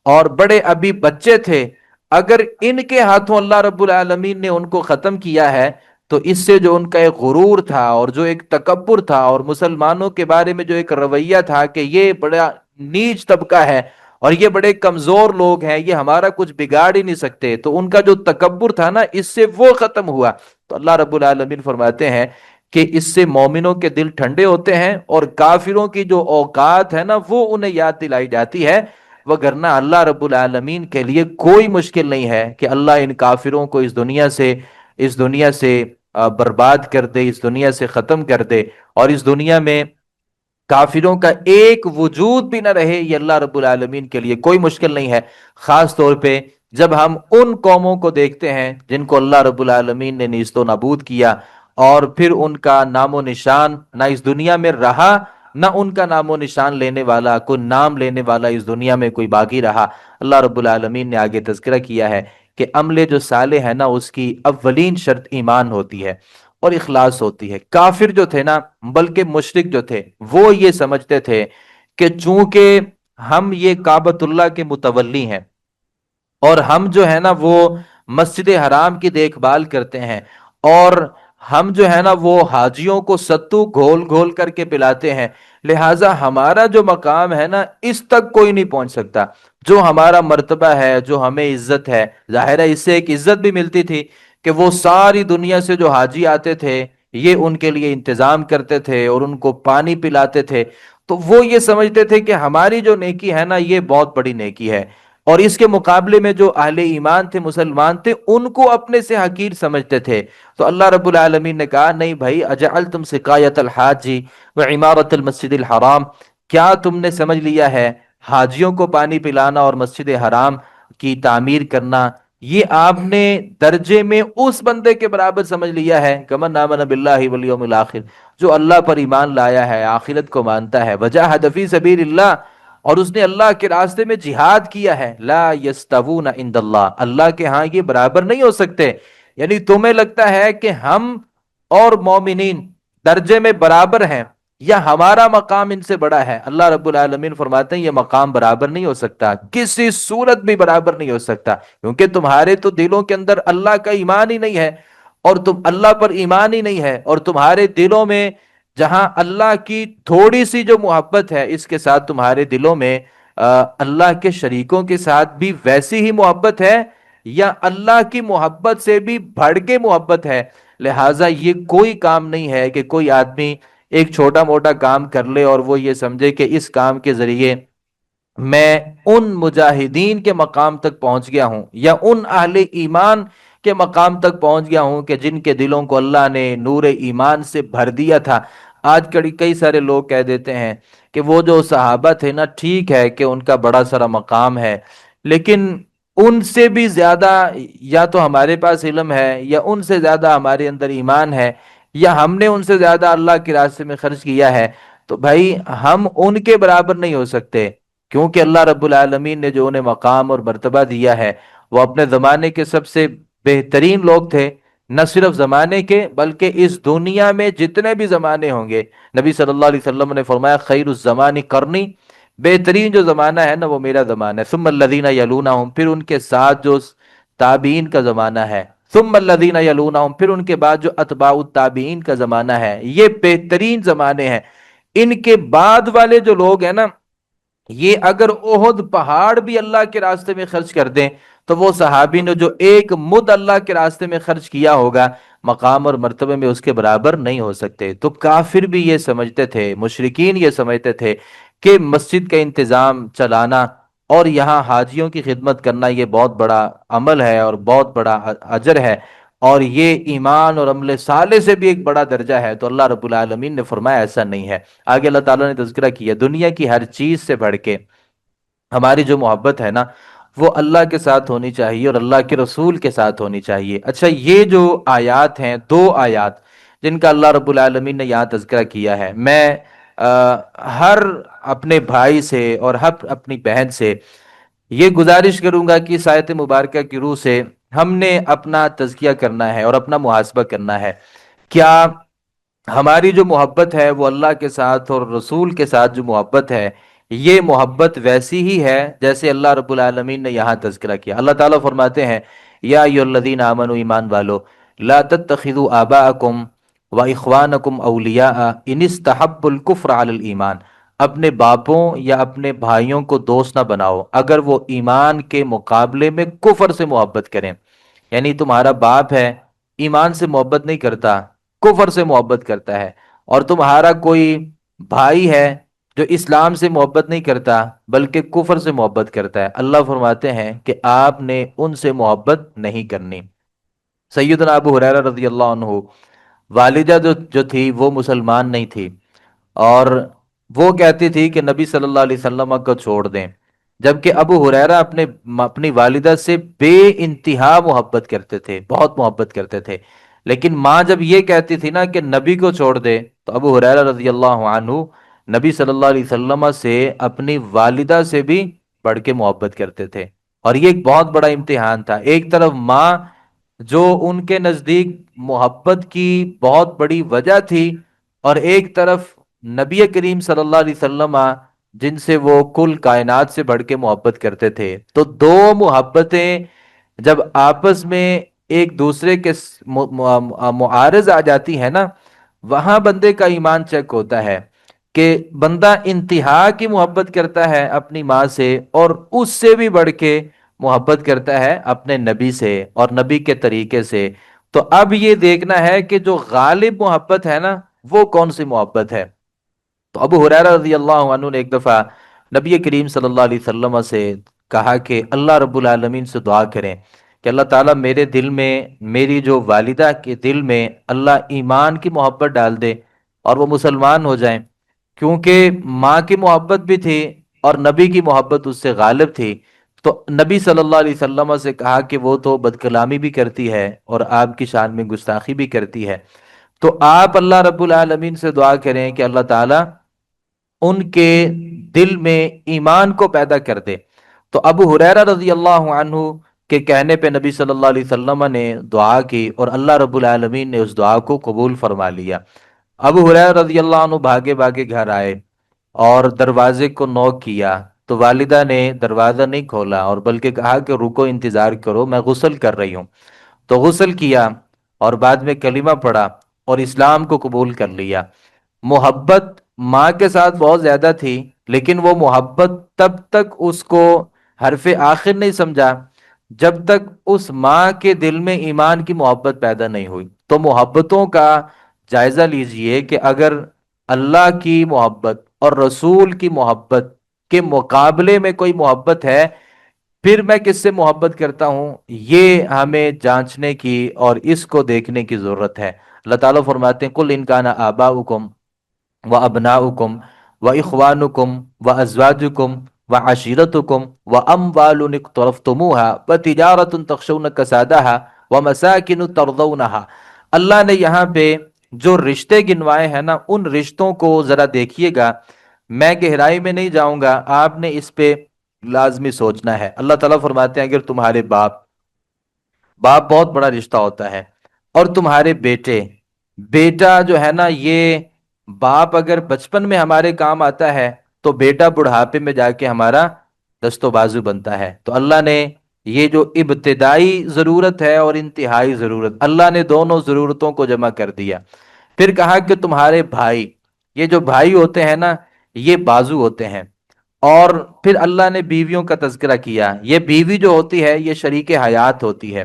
اور بڑے ابھی بچے تھے، اگر ان کے ہاتھوں اللہ رب العالمین نے ان کو ختم کیا ہے، تو اس سے جو ان کا ایک غرور تھا اور جو ایک تکبر تھا اور مسلمانوں کے بارے میں جو ایک رویہ تھا کہ یہ بڑا نیچ طبقہ ہے اور یہ بڑے کمزور لوگ ہیں، یہ ہمارا کچھ بگاڑ ہی نہیں سکتے، تو ان کا جو تکبر تھا نا، اس سے وہ ختم ہوا۔ تو اللہ رب العالمین فرماتے ہیں کہ اس سے مومنوں کے دل ٹھنڈے ہوتے ہیں اور کافروں کی جو اوقات ہے نا، وہ انہیں یاد دلائی جاتی ہے، وگرنہ اللہ رب العالمین کے لیے کوئی مشکل نہیں ہے کہ اللہ ان کافروں کو اس دنیا سے برباد کر دے، اس دنیا سے ختم کر دے، اور اس دنیا میں کافروں کا ایک وجود بھی نہ رہے، یہ اللہ رب العالمین کے لیے کوئی مشکل نہیں ہے۔ خاص طور پہ جب ہم ان قوموں کو دیکھتے ہیں جن کو اللہ رب العالمین نے نیست و نابود کیا، اور پھر ان کا نام و نشان نہ اس دنیا میں رہا، نہ ان کا نام و نشان لینے والا، کوئی نام لینے والا اس دنیا میں کوئی باقی رہا۔ اللہ رب العالمین نے آگے تذکرہ کیا ہے کہ عمل جو صالح ہے نا، اس کی اولین شرط ایمان ہوتی ہے اور اخلاص ہوتی ہے۔ کافر جو تھے نا، بلکہ مشرک جو تھے، وہ یہ سمجھتے تھے کہ چونکہ ہم یہ کعبۃ اللہ کے متولی ہیں اور ہم جو ہے نا وہ مسجد حرام کی دیکھ بھال کرتے ہیں، اور ہم جو ہے نا وہ حاجیوں کو ستو گھول گھول کر کے پلاتے ہیں، لہٰذا ہمارا جو مقام ہے نا، اس تک کوئی نہیں پہنچ سکتا، جو ہمارا مرتبہ ہے، جو ہمیں عزت ہے۔ ظاہر ہے اس سے ایک عزت بھی ملتی تھی کہ وہ ساری دنیا سے جو حاجی آتے تھے، یہ ان کے لیے انتظام کرتے تھے اور ان کو پانی پلاتے تھے، تو وہ یہ سمجھتے تھے کہ ہماری جو نیکی ہے نا، یہ بہت بڑی نیکی ہے، اور اس کے مقابلے میں جو اہل ایمان تھے، مسلمان تھے، ان کو اپنے سے حقیر سمجھتے تھے۔ تو اللہ رب العالمین نے کہا نہیں بھائی، اجعلتم سقایت الحاج و عمارت المسجد الحرام، کیا تم نے سمجھ لیا ہے حاجیوں کو پانی پلانا اور مسجد حرام کی تعمیر کرنا، یہ آپ نے درجے میں اس بندے کے برابر سمجھ لیا ہے کمن آمن باللہ والیوم الآخر، جو اللہ پر ایمان لایا ہے، آخرت کو مانتا ہے، وجاہد فی سبیل اللہ، اور اس نے اللہ کے راستے میں جہاد کیا ہے، لا یستوون عند اللہ، اللہ کے ہاں یہ برابر نہیں ہو سکتے۔ یعنی تمہیں لگتا ہے کہ ہم اور مومنین درجے میں برابر ہیں یا ہمارا مقام ان سے بڑا ہے، اللہ رب العالمین فرماتے ہیں یہ مقام برابر نہیں ہو سکتا، کسی صورت بھی برابر نہیں ہو سکتا، کیونکہ تمہارے تو دلوں کے اندر اللہ کا ایمان ہی نہیں ہے، اور تم اللہ پر ایمان ہی نہیں ہے، اور تمہارے دلوں میں جہاں اللہ کی تھوڑی سی جو محبت ہے، اس کے ساتھ تمہارے دلوں میں اللہ کے شریکوں کے ساتھ بھی ویسی ہی محبت ہے یا اللہ کی محبت سے بھی بڑھ کے محبت ہے، لہٰذا یہ کوئی کام نہیں ہے کہ کوئی آدمی ایک چھوٹا موٹا کام کر لے اور وہ یہ سمجھے کہ اس کام کے ذریعے میں ان مجاہدین کے مقام تک پہنچ گیا ہوں یا ان اہل ایمان کے مقام تک پہنچ گیا ہوں کہ جن کے دلوں کو اللہ نے نور ایمان سے بھر دیا تھا۔ آج کئی سارے لوگ کہہ دیتے ہیں کہ وہ جو صحابہ تھے نا، ٹھیک ہے کہ ان کا بڑا سارا مقام ہے، لیکن ان سے بھی زیادہ یا تو ہمارے پاس علم ہے، یا ان سے زیادہ ہمارے اندر ایمان ہے، یا ہم نے ان سے زیادہ اللہ کے راستے میں خرچ کیا ہے، تو بھائی ہم ان کے برابر نہیں ہو سکتے، کیونکہ اللہ رب العالمین نے جو انہیں مقام اور مرتبہ دیا ہے، وہ اپنے زمانے کے سب سے بہترین لوگ تھے، نہ صرف زمانے کے بلکہ اس دنیا میں جتنے بھی زمانے ہوں گے۔ نبی صلی اللہ علیہ وسلم نے فرمایا خیر الزمان قرنی، بہترین جو زمانہ ہے نا وہ میرا زمانہ ہے، ثم الذین یلونہم، پھر ان کے ساتھ جو تابعین کا زمانہ ہے، ثم الذین یلونہم، پھر ان کے بعد جو اتباع التابعین کا زمانہ ہے، یہ بہترین زمانے ہیں۔ ان کے بعد والے جو لوگ ہیں نا، یہ اگر احد پہاڑ بھی اللہ کے راستے میں خرچ کر دیں تو وہ صحابی نے جو ایک مد اللہ کے راستے میں خرچ کیا ہوگا، مقام اور مرتبے میں اس کے برابر نہیں ہو سکتے۔ تو کافر بھی یہ سمجھتے تھے، مشرکین یہ سمجھتے تھے کہ مسجد کا انتظام چلانا اور یہاں حاجیوں کی خدمت کرنا یہ بہت بڑا عمل ہے اور بہت بڑا اجر ہے، اور یہ ایمان اور عمل صالح سے بھی ایک بڑا درجہ ہے۔ تو اللہ رب العالمین نے فرمایا ایسا نہیں ہے۔ آگے اللہ تعالیٰ نے تذکرہ کیا دنیا کی ہر چیز سے بڑھ کے ہماری جو محبت ہے نا، وہ اللہ کے ساتھ ہونی چاہیے اور اللہ کے رسول کے ساتھ ہونی چاہیے۔ اچھا، یہ جو آیات ہیں، دو آیات جن کا اللہ رب العالمین نے یہاں تذکرہ کیا ہے، میں ہر اپنے بھائی سے اور ہر اپنی بہن سے یہ گزارش کروں گا کہ اس آیت مبارکہ کی روح سے ہم نے اپنا تزکیہ کرنا ہے اور اپنا محاسبہ کرنا ہے. کیا ہماری جو محبت ہے وہ اللہ کے ساتھ اور رسول کے ساتھ جو محبت ہے یہ محبت ویسی ہی ہے جیسے اللہ رب العالمین نے یہاں تذکرہ کیا؟ اللہ تعالیٰ فرماتے ہیں یا ایھا الذین آمنوا، ایمان والو، لا تتخذوا آباءکم و اخوانکم اولیاء ان استحبوا الکفر علی الایمان. اپنے باپوں یا اپنے بھائیوں کو دوست نہ بناؤ اگر وہ ایمان کے مقابلے میں کفر سے محبت کریں. یعنی تمہارا باپ ہے، ایمان سے محبت نہیں کرتا، کفر سے محبت کرتا ہے، اور تمہارا کوئی بھائی ہے جو اسلام سے محبت نہیں کرتا بلکہ کفر سے محبت کرتا ہے، اللہ فرماتے ہیں کہ آپ نے ان سے محبت نہیں کرنی. سیدنا ابو ہریرہ رضی اللہ عنہ، والدہ جو تھی وہ مسلمان نہیں تھی، اور وہ کہتی تھی کہ نبی صلی اللہ علیہ وسلم کو چھوڑ دیں، جبکہ ابو ہریرہ اپنی والدہ سے بے انتہا محبت کرتے تھے، بہت محبت کرتے تھے. لیکن ماں جب یہ کہتی تھی نا کہ نبی کو چھوڑ دے، تو ابو ہریرہ رضی اللہ عنہ نبی صلی اللہ علیہ وسلم سے اپنی والدہ سے بھی بڑھ کے محبت کرتے تھے. اور یہ ایک بہت بڑا امتحان تھا. ایک طرف ماں جو ان کے نزدیک محبت کی بہت بڑی وجہ تھی، اور ایک طرف نبی کریم صلی اللہ علیہ وسلم جن سے وہ کل کائنات سے بڑھ کے محبت کرتے تھے. تو دو محبتیں جب آپس میں ایک دوسرے کے معارض آ جاتی ہے نا، وہاں بندے کا ایمان چیک ہوتا ہے کہ بندہ انتہا کی محبت کرتا ہے اپنی ماں سے، اور اس سے بھی بڑھ کے محبت کرتا ہے اپنے نبی سے اور نبی کے طریقے سے. تو اب یہ دیکھنا ہے کہ جو غالب محبت ہے نا وہ کون سی محبت ہے. تو ابو ہریرہ رضی اللہ عنہ نے ایک دفعہ نبی کریم صلی اللہ علیہ وسلم سے کہا کہ اللہ رب العالمین سے دعا کریں کہ اللہ تعالیٰ میرے دل میں، میری جو والدہ کے دل میں اللہ ایمان کی محبت ڈال دے اور وہ مسلمان ہو جائیں. کیونکہ ماں کی محبت بھی تھی اور نبی کی محبت اس سے غالب تھی. تو نبی صلی اللہ علیہ وسلم سے کہا کہ وہ تو بد کلامی بھی کرتی ہے اور آپ کی شان میں گستاخی بھی کرتی ہے، تو آپ اللہ رب العالمین سے دعا کریں کہ اللہ تعالیٰ ان کے دل میں ایمان کو پیدا کر دے. تو ابو ہریرہ رضی اللہ عنہ کے کہنے پہ نبی صلی اللہ علیہ وسلم نے دعا کی اور اللہ رب العالمین نے اس دعا کو قبول فرما لیا. ابو ہریرہ رضی اللہ عنہ بھاگے بھاگے گھر آئے اور دروازے کو نوک کیا، تو والدہ نے دروازہ نہیں کھولا اور بلکہ کہا کہ رکو، انتظار کرو، میں غسل کر رہی ہوں. تو غسل کیا اور بعد میں کلمہ پڑھا اور اسلام کو قبول کر لیا. محبت ماں کے ساتھ بہت زیادہ تھی، لیکن وہ محبت تب تک اس کو حرف آخر نہیں سمجھا جب تک اس ماں کے دل میں ایمان کی محبت پیدا نہیں ہوئی. تو محبتوں کا جائزہ لیجئے کہ اگر اللہ کی محبت اور رسول کی محبت کے مقابلے میں کوئی محبت ہے، پھر میں کس سے محبت کرتا ہوں، یہ ہمیں جانچنے کی اور اس کو دیکھنے کی ضرورت ہے. اللہ تعالیٰ فرماتے ہیں قُلْ إِنْ كَانَ آبَاؤُكُمْ وَأَبْنَاؤُكُمْ وَإِخْوَانُكُمْ وَأَزْوَاجُكُمْ وَعَشِيرَتُكُمْ وَأَمْوَالٌ اقْتَرَفْتُمُوهَا وَتِجَارَةٌ تَخْشَوْنَ كَسَادَهَا وَمَسَاكِنُ تَرْضَوْنَهَا. اللہ نے یہاں پہ جو رشتے گنوائے ہیں نا، ان رشتوں کو ذرا دیکھیے گا. میں گہرائی میں نہیں جاؤں گا، آپ نے اس پہ لازمی سوچنا ہے. اللہ تعالیٰ فرماتے ہیں اگر تمہارے باپ بہت بڑا رشتہ ہوتا ہے، اور تمہارے بیٹا جو ہے نا، یہ باپ اگر بچپن میں ہمارے کام آتا ہے تو بیٹا بڑھاپے میں جا کے ہمارا دست و بازو بنتا ہے. تو اللہ نے یہ جو ابتدائی ضرورت ہے اور انتہائی ضرورت، اللہ نے دونوں ضرورتوں کو جمع کر دیا. پھر کہا کہ تمہارے بھائی، یہ جو بھائی ہوتے ہیں نا یہ بازو ہوتے ہیں. اور پھر اللہ نے بیویوں کا تذکرہ کیا، یہ بیوی جو ہوتی ہے یہ شریک حیات ہوتی ہے.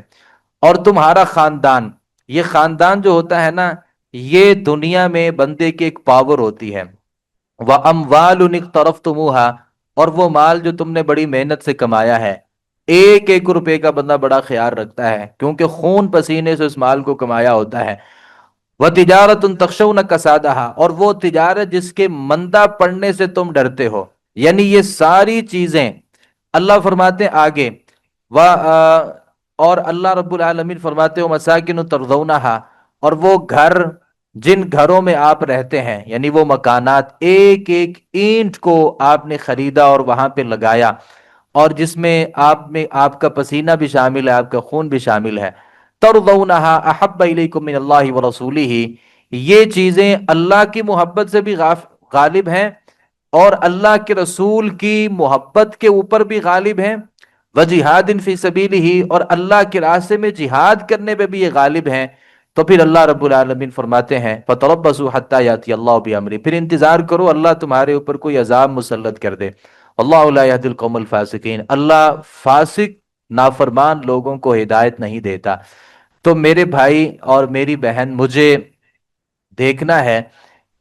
اور تمہارا خاندان، یہ خاندان جو ہوتا ہے نا یہ دنیا میں بندے کی ایک پاور ہوتی ہے. وَأَمْوَالٌ اقْتَرَفْتُمُوهَا، اور وہ مال جو تم نے بڑی محنت سے کمایا ہے. ایک ایک روپے کا بندہ بڑا خیال رکھتا ہے کیونکہ خون پسینے سے اس مال کو کمایا ہوتا ہے. وَتِجَارَةٌ تَخْشَوْنَ كَسَادَهَا، اور وہ تجارت جس کے مندہ پڑنے سے تم ڈرتے ہو. یعنی یہ ساری چیزیں اللہ فرماتے ہیں آگے اور اللہ رب العالمین فرماتے ہو مَسَاكِنُ تَرْضَوْنَهَا، اور وہ گھر جن گھروں میں آپ رہتے ہیں، یعنی وہ مکانات، ایک ایک اینٹ کو آپ نے خریدا اور وہاں پہ لگایا، اور جس میں آپ کا پسینہ بھی شامل ہے، آپ کا خون بھی شامل ہے، ترضونہا احب الیکم من اللہ ورسولہ، یہ چیزیں اللہ کی محبت سے بھی غالب ہیں اور اللہ کے رسول کی محبت کے اوپر بھی غالب ہیں، وجہاد فی سبیلہ، اور اللہ کے راستے میں جہاد کرنے پہ بھی یہ غالب ہیں، تو پھر اللہ رب العالمین فرماتے ہیں فَتَرَبَّصُوا حَتَّى يَأْتِيَ اللَّهُ بِأَمْرِهِ، پھر انتظار کرو اللہ تمہارے اوپر کوئی عذاب مسلط کر دے، اللہ لا يهدي القوم الفاسقین، اللہ فاسق نافرمان لوگوں کو ہدایت نہیں دیتا۔ تو میرے بھائی اور میری بہن، مجھے دیکھنا ہے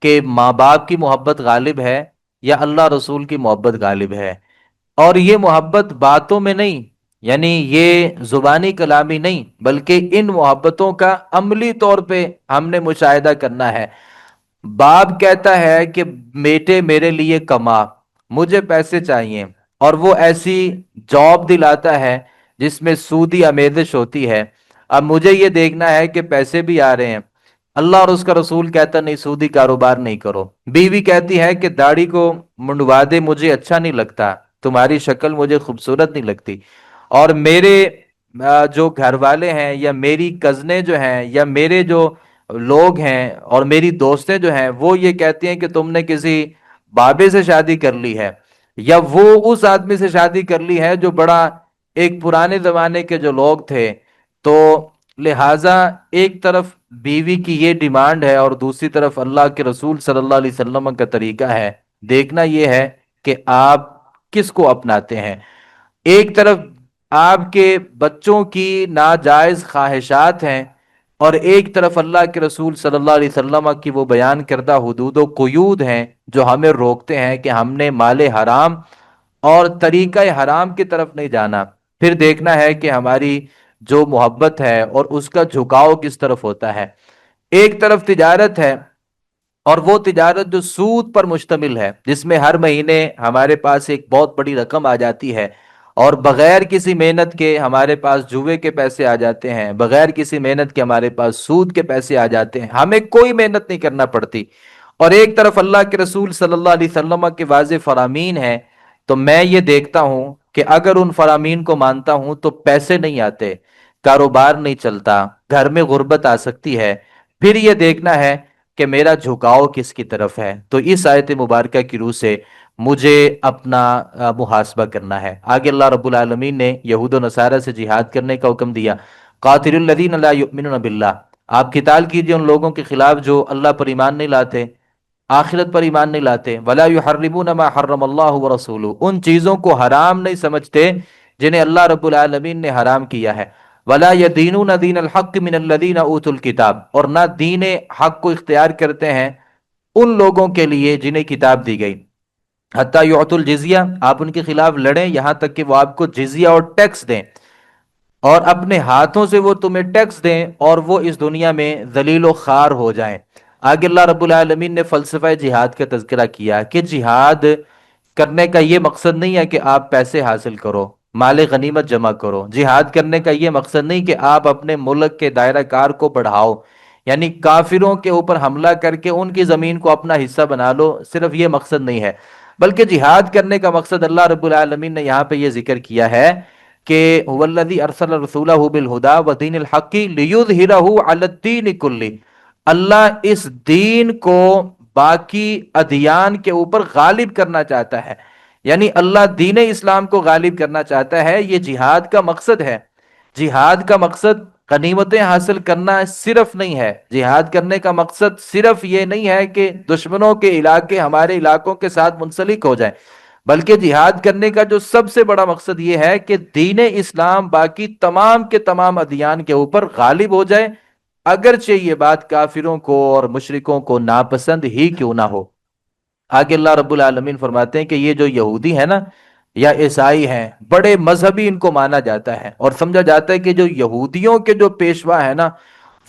کہ ماں باپ کی محبت غالب ہے یا اللہ رسول کی محبت غالب ہے، اور یہ محبت باتوں میں نہیں، یعنی یہ زبانی کلامی نہیں، بلکہ ان محبتوں کا عملی طور پہ ہم نے مشاہدہ کرنا ہے۔ باپ کہتا ہے کہ بیٹے میرے لیے کما، مجھے پیسے چاہیے، اور وہ ایسی جاب دلاتا ہے جس میں سودی آمیزش ہوتی ہے۔ اب مجھے یہ دیکھنا ہے کہ پیسے بھی آ رہے ہیں، اللہ اور اس کا رسول کہتا نہیں سودی کاروبار نہیں کرو۔ بیوی کہتی ہے کہ داڑھی کو منڈوا دے، مجھے اچھا نہیں لگتا، تمہاری شکل مجھے خوبصورت نہیں لگتی، اور میرے جو گھر والے ہیں یا میری کزنیں جو ہیں یا میرے جو لوگ ہیں اور میری دوستیں جو ہیں وہ یہ کہتی ہیں کہ تم نے کسی بابے سے شادی کر لی ہے، یا وہ اس آدمی سے شادی کر لی ہے جو بڑا ایک پرانے زمانے کے جو لوگ تھے۔ تو لہٰذا ایک طرف بیوی کی یہ ڈیمانڈ ہے اور دوسری طرف اللہ کے رسول صلی اللہ علیہ وسلم کا طریقہ ہے، دیکھنا یہ ہے کہ آپ کس کو اپناتے ہیں۔ ایک طرف آپ کے بچوں کی ناجائز خواہشات ہیں، اور ایک طرف اللہ کے رسول صلی اللہ علیہ وسلم کی وہ بیان کردہ حدود و قیود ہیں جو ہمیں روکتے ہیں کہ ہم نے مال حرام اور طریقہ حرام کی طرف نہیں جانا۔ پھر دیکھنا ہے کہ ہماری جو محبت ہے اور اس کا جھکاؤ کس طرف ہوتا ہے۔ ایک طرف تجارت ہے، اور وہ تجارت جو سود پر مشتمل ہے، جس میں ہر مہینے ہمارے پاس ایک بہت بڑی رقم آ جاتی ہے، اور بغیر کسی محنت کے ہمارے پاس جوے کے پیسے آ جاتے ہیں، بغیر کسی محنت کے ہمارے پاس سود کے پیسے آ جاتے ہیں، ہمیں کوئی محنت نہیں کرنا پڑتی۔ اور ایک طرف اللہ کے رسول صلی اللہ علیہ وسلم کے واضح فرامین ہیں، تو میں یہ دیکھتا ہوں کہ اگر ان فرامین کو مانتا ہوں تو پیسے نہیں آتے، کاروبار نہیں چلتا، گھر میں غربت آ سکتی ہے۔ پھر یہ دیکھنا ہے کہ میرا جھکاؤ کس کی طرف ہے۔ تو اس آیت مبارکہ کی روح سے مجھے اپنا محاسبہ کرنا ہے۔ آگے اللہ رب العالمین نے یہود و نصارہ سے جہاد کرنے کا حکم دیا، قاتل الذین لا یؤمنون باللہ، آپ قتال کیجئے ان لوگوں کے خلاف جو اللہ پر ایمان نہیں لاتے، آخرت پر ایمان نہیں لاتے، ولا یحرمون ما حرم اللہ ورسولہ، ان چیزوں کو حرام نہیں سمجھتے جنہیں اللہ رب العالمین نے حرام کیا ہے، ولا يدینون دین الحق من الذین اوتوا الکتاب، اور نہ دین حق کو اختیار کرتے ہیں ان لوگوں کے لیے جنہیں کتاب دی گئی، حتیٰ یعطوا الجزیہ، آپ ان کے خلاف لڑیں یہاں تک کہ وہ آپ کو جزیہ اور ٹیکس دیں، اور اپنے ہاتھوں سے وہ تمہیں ٹیکس دیں اور وہ اس دنیا میں ذلیل و خوار ہو جائیں۔ آگے اللہ رب العالمین نے فلسفہ جہاد کا تذکرہ کیا کہ جہاد کرنے کا یہ مقصد نہیں ہے کہ آپ پیسے حاصل کرو، مال غنیمت جمع کرو، جہاد کرنے کا یہ مقصد نہیں کہ آپ اپنے ملک کے دائرہ کار کو بڑھاؤ، یعنی کافروں کے اوپر حملہ کر کے ان کی زمین کو اپنا حصہ بنا لو، صرف یہ مقصد نہیں ہے، بلکہ جہاد کرنے کا مقصد اللہ رب العالمین نے یہاں پہ یہ ذکر کیا ہے کہ هو الذی ارسل رسولہ بالہدی ودین الحق لیظہرہ علی الدین کلہ، اللہ اس دین کو باقی ادیان کے اوپر غالب کرنا چاہتا ہے، یعنی اللہ دین اسلام کو غالب کرنا چاہتا ہے۔ یہ جہاد کا مقصد ہے۔ جہاد کا مقصد غنیمتیں حاصل کرنا صرف نہیں ہے، جہاد کرنے کا مقصد صرف یہ نہیں ہے کہ دشمنوں کے علاقے ہمارے علاقوں کے ساتھ منسلک ہو جائیں، بلکہ جہاد کرنے کا جو سب سے بڑا مقصد یہ ہے کہ دین اسلام باقی تمام کے تمام ادیان کے اوپر غالب ہو جائے، اگرچہ یہ بات کافروں کو اور مشرکوں کو ناپسند ہی کیوں نہ ہو۔ آگے اللہ رب العالمین فرماتے ہیں کہ یہ جو یہودی ہے نا یا عیسائی ہیں، بڑے مذہبی ان کو مانا جاتا ہے، اور سمجھا جاتا ہے کہ جو یہودیوں کے جو پیشوا ہیں نا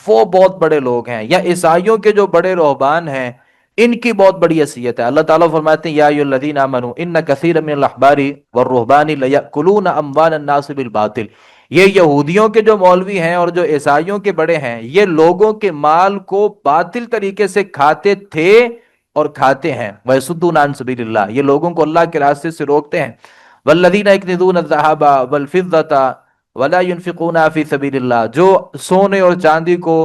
وہ بہت بڑے لوگ ہیں، یا عیسائیوں کے جو بڑے رہبان ہیں ان کی بہت بڑی حیثیت ہے۔ اللہ تعالیٰ فرماتے ہیں یا ایھا الذین آمنوا ان کثیر من الاحبار والرہبان لیأکلون اموال الناس بالباطل، یہ یہودیوں کے جو مولوی ہیں اور جو عیسائیوں کے بڑے ہیں، یہ لوگوں کے مال کو باطل طریقے سے کھاتے تھے اور کھاتے ہیں۔ وَيَصُدُّونَ عَن سَبِيلِ اللَّهِ، یہ لوگوں کو اللہ کے راستے سے روکتے ہیں۔ وَالَّذِينَ يَكْنِزُونَ الذَّهَبَ وَالْفِضَّةَ وَلَا يُنْفِقُونَهَا فِي سَبِيلِ اللَّهِ، جو سونے اور چاندی کو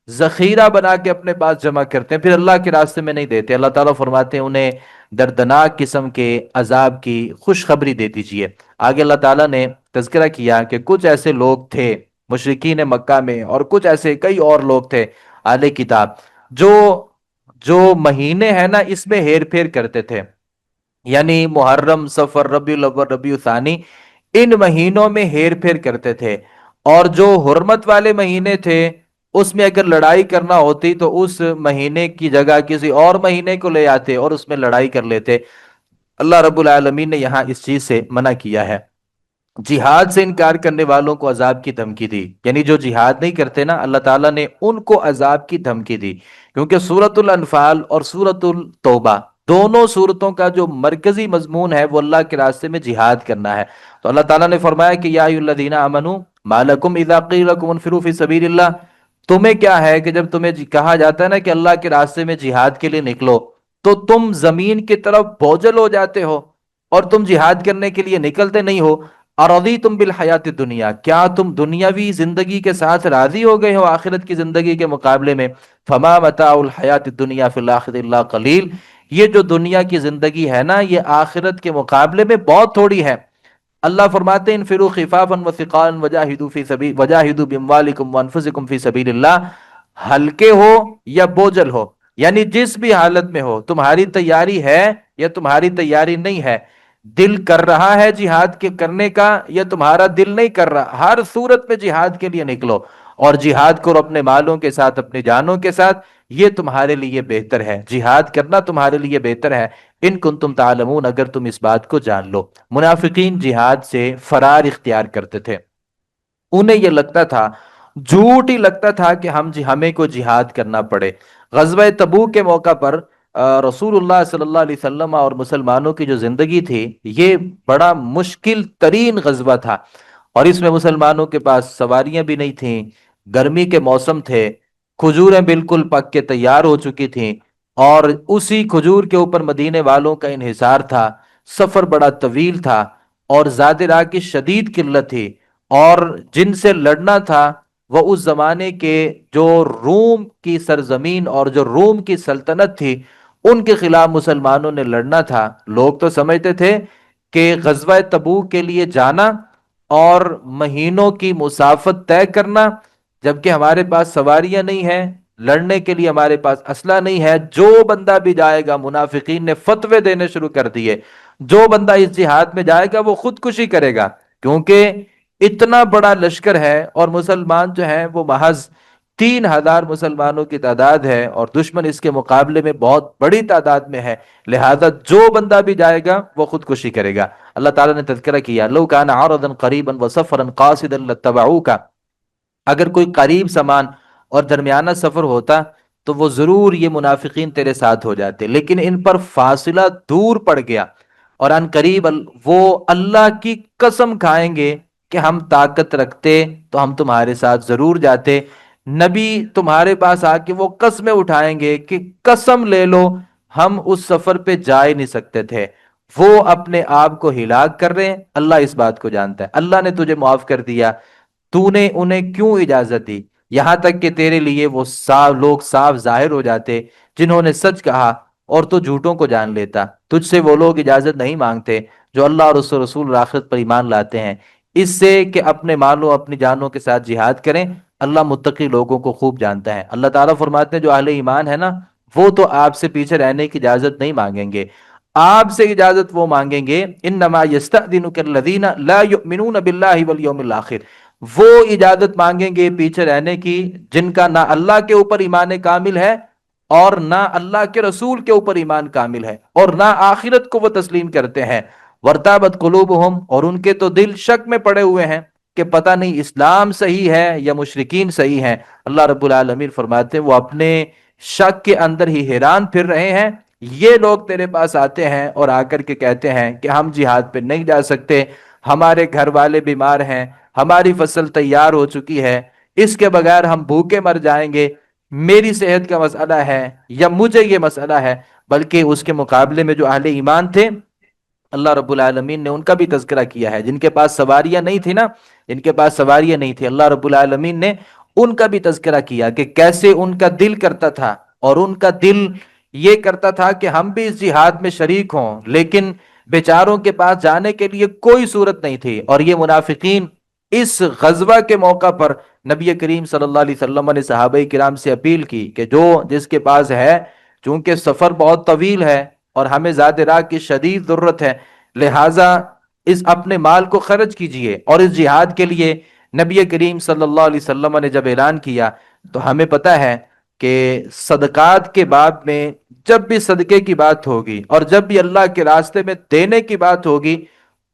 ذخیرہ بنا کے اپنے پاس جمع کرتے ہیں پھر اللہ کے راستے میں نہیں دیتے، اللہ تعالیٰ فرماتے ہیں انہیں دردناک قسم کے عذاب کی خوشخبری دے دیجئے۔ آگے اللہ تعالیٰ نے تذکرہ کیا کہ کچھ ایسے لوگ تھے مشرکین مکہ میں، اور کچھ ایسے کئی اور لوگ تھے اہل کتاب، جو جو مہینے ہیں نا اس میں ہیر پھیر کرتے تھے، یعنی محرم، صفر، ربیع الاول، ربیع الثانی، ان مہینوں میں ہیر پھیر کرتے تھے، اور جو حرمت والے مہینے تھے اس میں اگر لڑائی کرنا ہوتی تو اس مہینے کی جگہ کسی اور مہینے کو لے آتے اور اس میں لڑائی کر لیتے۔ اللہ رب العالمین نے یہاں اس چیز سے منع کیا ہے۔ جہاد سے انکار کرنے والوں کو عذاب کی دھمکی دی، یعنی جو جہاد نہیں کرتے نا، اللہ تعالیٰ نے ان کو عذاب کی دھمکی دی، کیونکہ سورۃ الانفال اور سورۃ التوبہ دونوں سورتوں کا جو مرکزی مضمون ہے وہ اللہ کے راستے میں جہاد کرنا ہے۔ تو اللہ تعالیٰ نے فرمایا کہ یا ایھا الذین آمنوا ما لکم اذا قیل لکم انفروا فی سبیل اللہ، تمہیں کیا ہے کہ جب تمہیں کہا جاتا ہے نا کہ اللہ کے راستے میں جہاد کے لیے نکلو تو تم زمین کی طرف بوجھل ہو جاتے ہو اور تم جہاد کرنے کے لیے نکلتے نہیں ہو۔ ارضیتم بالحیات الدنیا، کیا تم دنیاوی زندگی کے ساتھ راضی ہو گئے ہو آخرت کی زندگی کے مقابلے میں؟ فما متاع الحیات الدنیا فی الاخرۃ الا قلیل، یہ جو دنیا کی زندگی ہے نا یہ آخرت کے مقابلے میں بہت تھوڑی ہے۔ اللہ فرماتے ہیں انفروا خفافا وثقالا وجاہدوا فی سبیل وجاہدوا باموالکم وانفسکم فی سبیل اللہ، ہلکے ہو یا بوجھل ہو، یعنی جس بھی حالت میں ہو، تمہاری تیاری ہے یا تمہاری تیاری نہیں ہے، دل کر رہا ہے جہاد کے کرنے کا یا تمہارا دل نہیں کر رہا، ہر صورت میں جہاد کے لیے نکلو، اور جہاد کرو اپنے مالوں کے ساتھ، اپنی جانوں کے ساتھ، یہ تمہارے لیے بہتر ہے، جہاد کرنا تمہارے لیے بہتر ہے، ان کنتم تعلمون، اگر تم اس بات کو جان لو۔ منافقین جہاد سے فرار اختیار کرتے تھے، انہیں یہ لگتا تھا، جھوٹ ہی لگتا تھا کہ ہمیں کو جہاد کرنا پڑے۔ غزوہ تبوک کے موقع پر رسول اللہ صلی اللہ علیہ وسلم اور مسلمانوں کی جو زندگی تھی یہ بڑا مشکل ترین غزوہ تھا، اور اس میں مسلمانوں کے پاس سواریاں بھی نہیں تھیں، گرمی کے موسم تھے، کھجوریں بالکل پک کے تیار ہو چکی تھیں، اور اسی کھجور کے اوپر مدینے والوں کا انحصار تھا، سفر بڑا طویل تھا، اور زاد راہ کی شدید قلت تھی، اور جن سے لڑنا تھا وہ اس زمانے کے جو روم کی سرزمین اور جو روم کی سلطنت تھی ان کے خلاف مسلمانوں نے لڑنا تھا۔ لوگ تو سمجھتے تھے کہ غزوہ تبوک کے لیے جانا اور مہینوں کی مسافت طے کرنا، جبکہ ہمارے پاس سواریاں نہیں ہیں، لڑنے کے لیے ہمارے پاس اسلحہ نہیں ہے، جو بندہ بھی جائے گا، منافقین نے فتوے دینے شروع کر دیے، جو بندہ اس جہاد میں جائے گا وہ خودکشی کرے گا، کیونکہ اتنا بڑا لشکر ہے اور مسلمان جو ہیں وہ محض 3,000 مسلمانوں کی تعداد ہے، اور دشمن اس کے مقابلے میں بہت بڑی تعداد میں ہے، لہذا جو بندہ بھی جائے گا وہ خودکشی کرے گا۔ اللہ تعالیٰ نے تذکرہ کیا لو کان عرضا قریبا وسفرا قاصدا لاتبعوک، اگر کوئی قریب سامان اور درمیانہ سفر ہوتا تو وہ ضرور یہ منافقین تیرے ساتھ ہو جاتے، لیکن ان پر فاصلہ دور پڑ گیا، اور ان قریب وہ اللہ کی قسم کھائیں گے کہ ہم طاقت رکھتے تو ہم تمہارے ساتھ ضرور جاتے۔ نبی تمہارے پاس آ کے وہ قسمیں اٹھائیں گے کہ قسم لے لو ہم اس سفر پہ جا ہی نہیں سکتے تھے، وہ اپنے آپ کو ہلاک کر رہے ہیں، اللہ اس بات کو جانتا ہے، اللہ نے تجھے معاف کر دیا، تو نے انہیں کیوں اجازت دی؟ یہاں تک کہ تیرے لیے وہ لوگ صاف ظاہر ہو جاتے جنہوں نے سچ کہا، اور تو جھوٹوں کو جان لیتا۔ تجھ سے وہ لوگ اجازت نہیں مانگتے جو اللہ اور اس رسول آخرت پر ایمان لاتے ہیں، اس سے کہ اپنے مالوں اپنی جانوں کے ساتھ جہاد کریں۔ اللہ متقی لوگوں کو خوب جانتا ہے۔ اللہ تعالیٰ فرماتے ہیں جو اہل ایمان ہے نا وہ تو آپ سے پیچھے رہنے کی اجازت نہیں مانگیں گے، آپ سے اجازت وہ مانگیں گے انما یستأذنک الذین لا یؤمنون باللہ والیوم الآخر، وہ اجازت مانگیں گے پیچھے رہنے کی جن کا نہ اللہ کے اوپر ایمان کامل ہے اور نہ اللہ کے رسول کے اوپر ایمان کامل ہے، اور نہ آخرت کو وہ تسلیم کرتے ہیں۔ ورتابت قلوبہم، اور ان کے تو دل شک میں پڑے ہوئے ہیں کہ پتہ نہیں اسلام صحیح ہے یا مشرکین صحیح ہیں۔ اللہ رب العالمین فرماتے ہیں وہ اپنے شک کے اندر ہی حیران پھر رہے ہیں۔ یہ لوگ تیرے پاس آتے ہیں اور آ کر کے کہتے ہیں کہ ہم جہاد پہ نہیں جا سکتے، ہمارے گھر والے بیمار ہیں، ہماری فصل تیار ہو چکی ہے، اس کے بغیر ہم بھوکے مر جائیں گے، میری صحت کا مسئلہ ہے یا مجھے یہ مسئلہ ہے۔ بلکہ اس کے مقابلے میں جو اہل ایمان تھے، اللہ رب العالمین نے ان کا بھی تذکرہ کیا ہے۔ جن کے پاس سواریاں نہیں تھی نا، جن کے پاس سواریاں نہیں تھی، اللہ رب العالمین نے ان کا بھی تذکرہ کیا کہ کیسے ان کا دل کرتا تھا، اور ان کا دل یہ کرتا تھا کہ ہم بھی اس جہاد میں شریک ہوں، لیکن بیچاروں کے پاس جانے کے لیے کوئی صورت نہیں تھی۔ اور یہ منافقین اس غزوہ کے موقع پر نبی کریم صلی اللہ علیہ وسلم نے صحابہ کرام سے اپیل کی کہ جو جس کے پاس ہے، چونکہ سفر بہت طویل ہے اور ہمیں زاد راہ کی شدید ضرورت ہے، لہٰذا اس اپنے مال کو خرچ کیجئے۔ اور اس جہاد کے لیے نبی کریم صلی اللہ علیہ وسلم نے جب اعلان کیا تو ہمیں پتہ ہے کہ صدقات کے باب میں جب بھی صدقے کی بات ہوگی اور جب بھی اللہ کے راستے میں دینے کی بات ہوگی،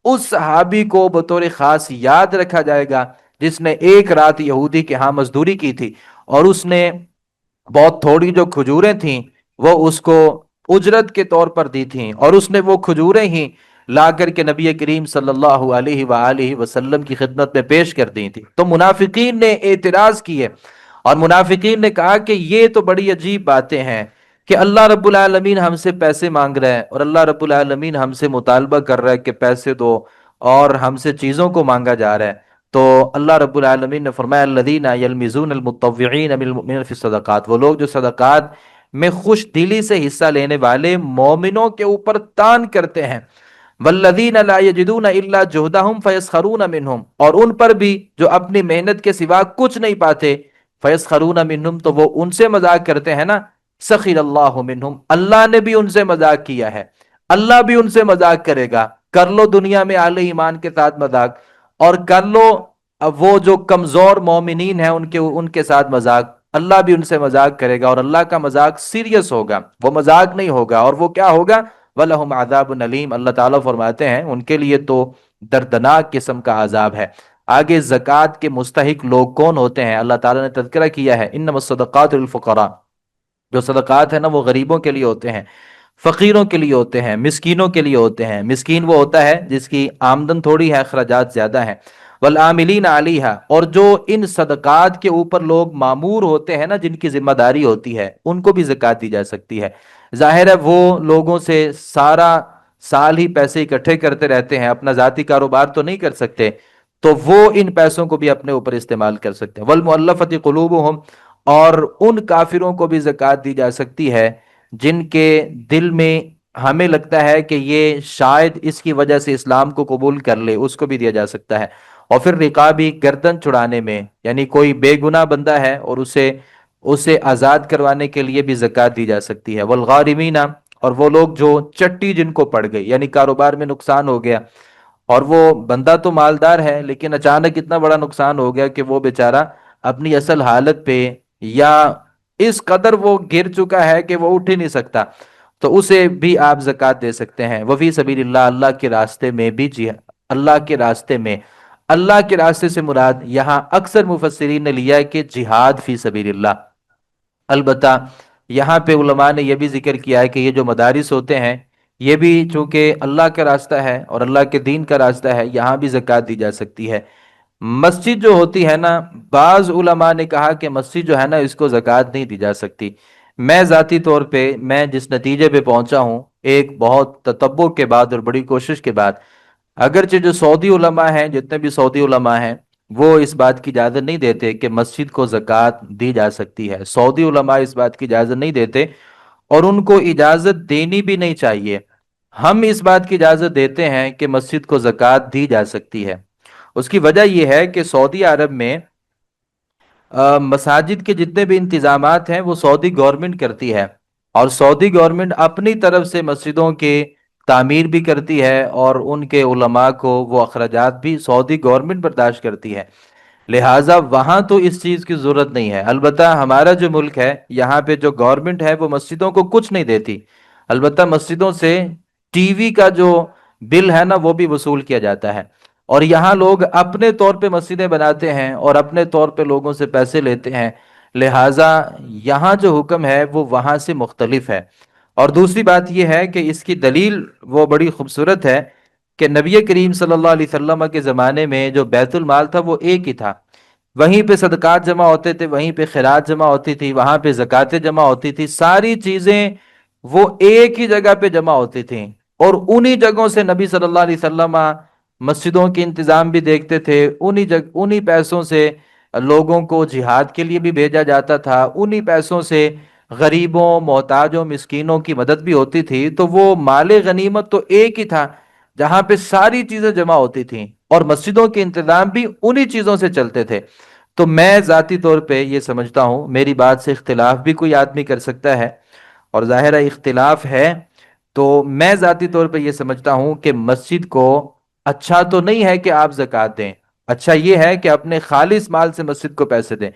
اس صحابی کو بطور خاص یاد رکھا جائے گا جس نے ایک رات یہودی کے ہاں مزدوری کی تھی، اور اس نے بہت تھوڑی جو کھجوریں تھیں وہ اس کو اجرت کے طور پر دی تھیں، اور اس نے وہ کھجوریں ہی لا کر کے نبی کریم صلی اللہ علیہ وآلہ وسلم کی خدمت میں پیش کر دی تھی۔ تو منافقین نے اعتراض کیے، اور منافقین نے کہا کہ یہ تو بڑی عجیب باتیں ہیں کہ اللہ رب العالمین ہم سے پیسے مانگ رہا ہے، اور اللہ رب العالمین ہم سے مطالبہ کر رہا ہے کہ پیسے دو، اور ہم سے چیزوں کو مانگا جا رہا ہے۔ تو اللہ رب العالمین نے فرمایا الذین یلمزون المطوعین من المؤمنین فی الصدقات، وہ لوگ جو صدقات میں خوش دلی سے حصہ لینے والے مومنوں کے اوپر تان کرتے ہیں، والذین لا یجدون الا جہدہم فیسخرون منہم، اور ان پر بھی جو اپنی محنت کے سوا کچھ نہیں پاتے، فیسخرون منہم، تو وہ ان سے مذاق کرتے ہیں نا، سخر اللہ منہم، اللہ نے بھی ان سے مذاق کیا ہے، اللہ بھی ان سے مذاق کرے گا۔ کر لو دنیا میں اہل ایمان کے ساتھ مذاق، اور کر لو اب وہ جو کمزور مومنین ہیں ان کے ساتھ مذاق، اللہ بھی ان سے مذاق کرے گا، اور اللہ کا مذاق سیریس ہوگا، وہ مذاق نہیں ہوگا۔ اور وہ کیا ہوگا؟ وَلَهُمْ عَذَابٌ أَلِيمٌ، اللہ تعالیٰ فرماتے ہیں ان کے لیے تو دردناک قسم کا عذاب ہے۔ آگے زکوٰۃ کے مستحق لوگ کون ہوتے ہیں اللہ تعالیٰ نے تذکرہ کیا ہے، انما الصدقات للفقراء، جو صدقات ہیں نا وہ غریبوں کے لیے ہوتے ہیں، فقیروں کے لیے ہوتے ہیں، مسکینوں کے لیے ہوتے ہیں۔ مسکین وہ ہوتا ہے جس کی آمدن تھوڑی ہے، اخراجات زیادہ ہیں۔ والعاملین علیہا، اور جو ان صدقات کے اوپر لوگ معمور ہوتے ہیں نا، جن کی ذمہ داری ہوتی ہے، ان کو بھی زکوٰۃ دی جا سکتی ہے۔ ظاہر ہے وہ لوگوں سے سارا سال ہی پیسے اکٹھے کرتے رہتے ہیں، اپنا ذاتی کاروبار تو نہیں کر سکتے، تو وہ ان پیسوں کو بھی اپنے اوپر استعمال کر سکتے ہیں۔ والمؤلفۃ قلوبہم، اور ان کافروں کو بھی زکوٰۃ دی جا سکتی ہے جن کے دل میں ہمیں لگتا ہے کہ یہ شاید اس کی وجہ سے اسلام کو قبول کر لے، اس کو بھی دیا جا سکتا ہے۔ اور پھر رقابی، گردن چھڑانے میں، یعنی کوئی بے گناہ بندہ ہے اور اسے آزاد کروانے کے لیے بھی زکوٰۃ دی جا سکتی ہے۔ والغارمین، اور وہ لوگ جو چٹی جن کو پڑ گئی، یعنی کاروبار میں نقصان ہو گیا اور وہ بندہ تو مالدار ہے لیکن اچانک اتنا بڑا نقصان ہو گیا کہ وہ بیچارہ اپنی اصل حالت پہ یا اس قدر وہ گر چکا ہے کہ وہ اٹھ ہی نہیں سکتا، تو اسے بھی آپ زکوٰۃ دے سکتے ہیں۔ وفی سبیل اللہ، اللہ کے راستے میں بھی، جی اللہ کے راستے میں، اللہ کے راستے سے مراد یہاں اکثر مفسرین نے لیا ہے کہ جہاد فی سبیل اللہ۔ البتہ یہاں پہ علماء نے یہ بھی ذکر کیا ہے کہ یہ جو مدارس ہوتے ہیں یہ بھی چونکہ اللہ کا راستہ ہے اور اللہ کے دین کا راستہ ہے، یہاں بھی زکوٰۃ دی جا سکتی ہے۔ مسجد جو ہوتی ہے نا، بعض علماء نے کہا کہ مسجد جو ہے نا اس کو زکوٰۃ نہیں دی جا سکتی۔ میں ذاتی طور پہ میں جس نتیجے پہ پہنچا ہوں، ایک بہت تتبع کے بعد اور بڑی کوشش کے بعد، اگرچہ جو سعودی علماء ہیں، جتنے بھی سعودی علماء ہیں، وہ اس بات کی اجازت نہیں دیتے کہ مسجد کو زکوٰۃ دی جا سکتی ہے۔ سعودی علماء اس بات کی اجازت نہیں دیتے اور ان کو اجازت دینی بھی نہیں چاہیے۔ ہم اس بات کی اجازت دیتے ہیں کہ مسجد کو زکوٰۃ دی جا سکتی ہے۔ اس کی وجہ یہ ہے کہ سعودی عرب میں مساجد کے جتنے بھی انتظامات ہیں وہ سعودی گورنمنٹ کرتی ہے، اور سعودی گورنمنٹ اپنی طرف سے مسجدوں کے تعمیر بھی کرتی ہے اور ان کے علماء کو وہ اخراجات بھی سعودی گورنمنٹ برداشت کرتی ہے، لہٰذا وہاں تو اس چیز کی ضرورت نہیں ہے۔ البتہ ہمارا جو ملک ہے یہاں پہ جو گورنمنٹ ہے وہ مسجدوں کو کچھ نہیں دیتی، البتہ مسجدوں سے ٹی وی کا جو بل ہے نا وہ بھی وصول کیا جاتا ہے، اور یہاں لوگ اپنے طور پہ مسجدیں بناتے ہیں اور اپنے طور پہ لوگوں سے پیسے لیتے ہیں، لہٰذا یہاں جو حکم ہے وہ وہاں سے مختلف ہے۔ اور دوسری بات یہ ہے کہ اس کی دلیل وہ بڑی خوبصورت ہے کہ نبی کریم صلی اللہ علیہ وسلم کے زمانے میں جو بیت المال تھا وہ ایک ہی تھا، وہیں پہ صدقات جمع ہوتے تھے، وہیں پہ خیرات جمع ہوتی تھی، وہاں پہ زکاتیں جمع ہوتی تھی، ساری چیزیں وہ ایک ہی جگہ پہ جمع ہوتی تھیں، اور انہی جگہوں سے نبی صلی اللہ علیہ وسلم مسجدوں کے انتظام بھی دیکھتے تھے، انہی پیسوں سے لوگوں کو جہاد کے لیے بھی بھیجا جاتا تھا، انہی پیسوں سے غریبوں، محتاجوں، مسکینوں کی مدد بھی ہوتی تھی۔ تو وہ مال غنیمت تو ایک ہی تھا جہاں پہ ساری چیزیں جمع ہوتی تھیں، اور مسجدوں کے انتظام بھی انہی چیزوں سے چلتے تھے۔ تو میں ذاتی طور پہ یہ سمجھتا ہوں، میری بات سے اختلاف بھی کوئی آدمی کر سکتا ہے، اور ظاہر ہے اختلاف ہے، تو میں ذاتی طور پہ یہ سمجھتا ہوں کہ مسجد کو اچھا تو نہیں ہے کہ آپ زکوٰۃ دیں، اچھا یہ ہے کہ اپنے خالص مال سے مسجد کو پیسے دیں،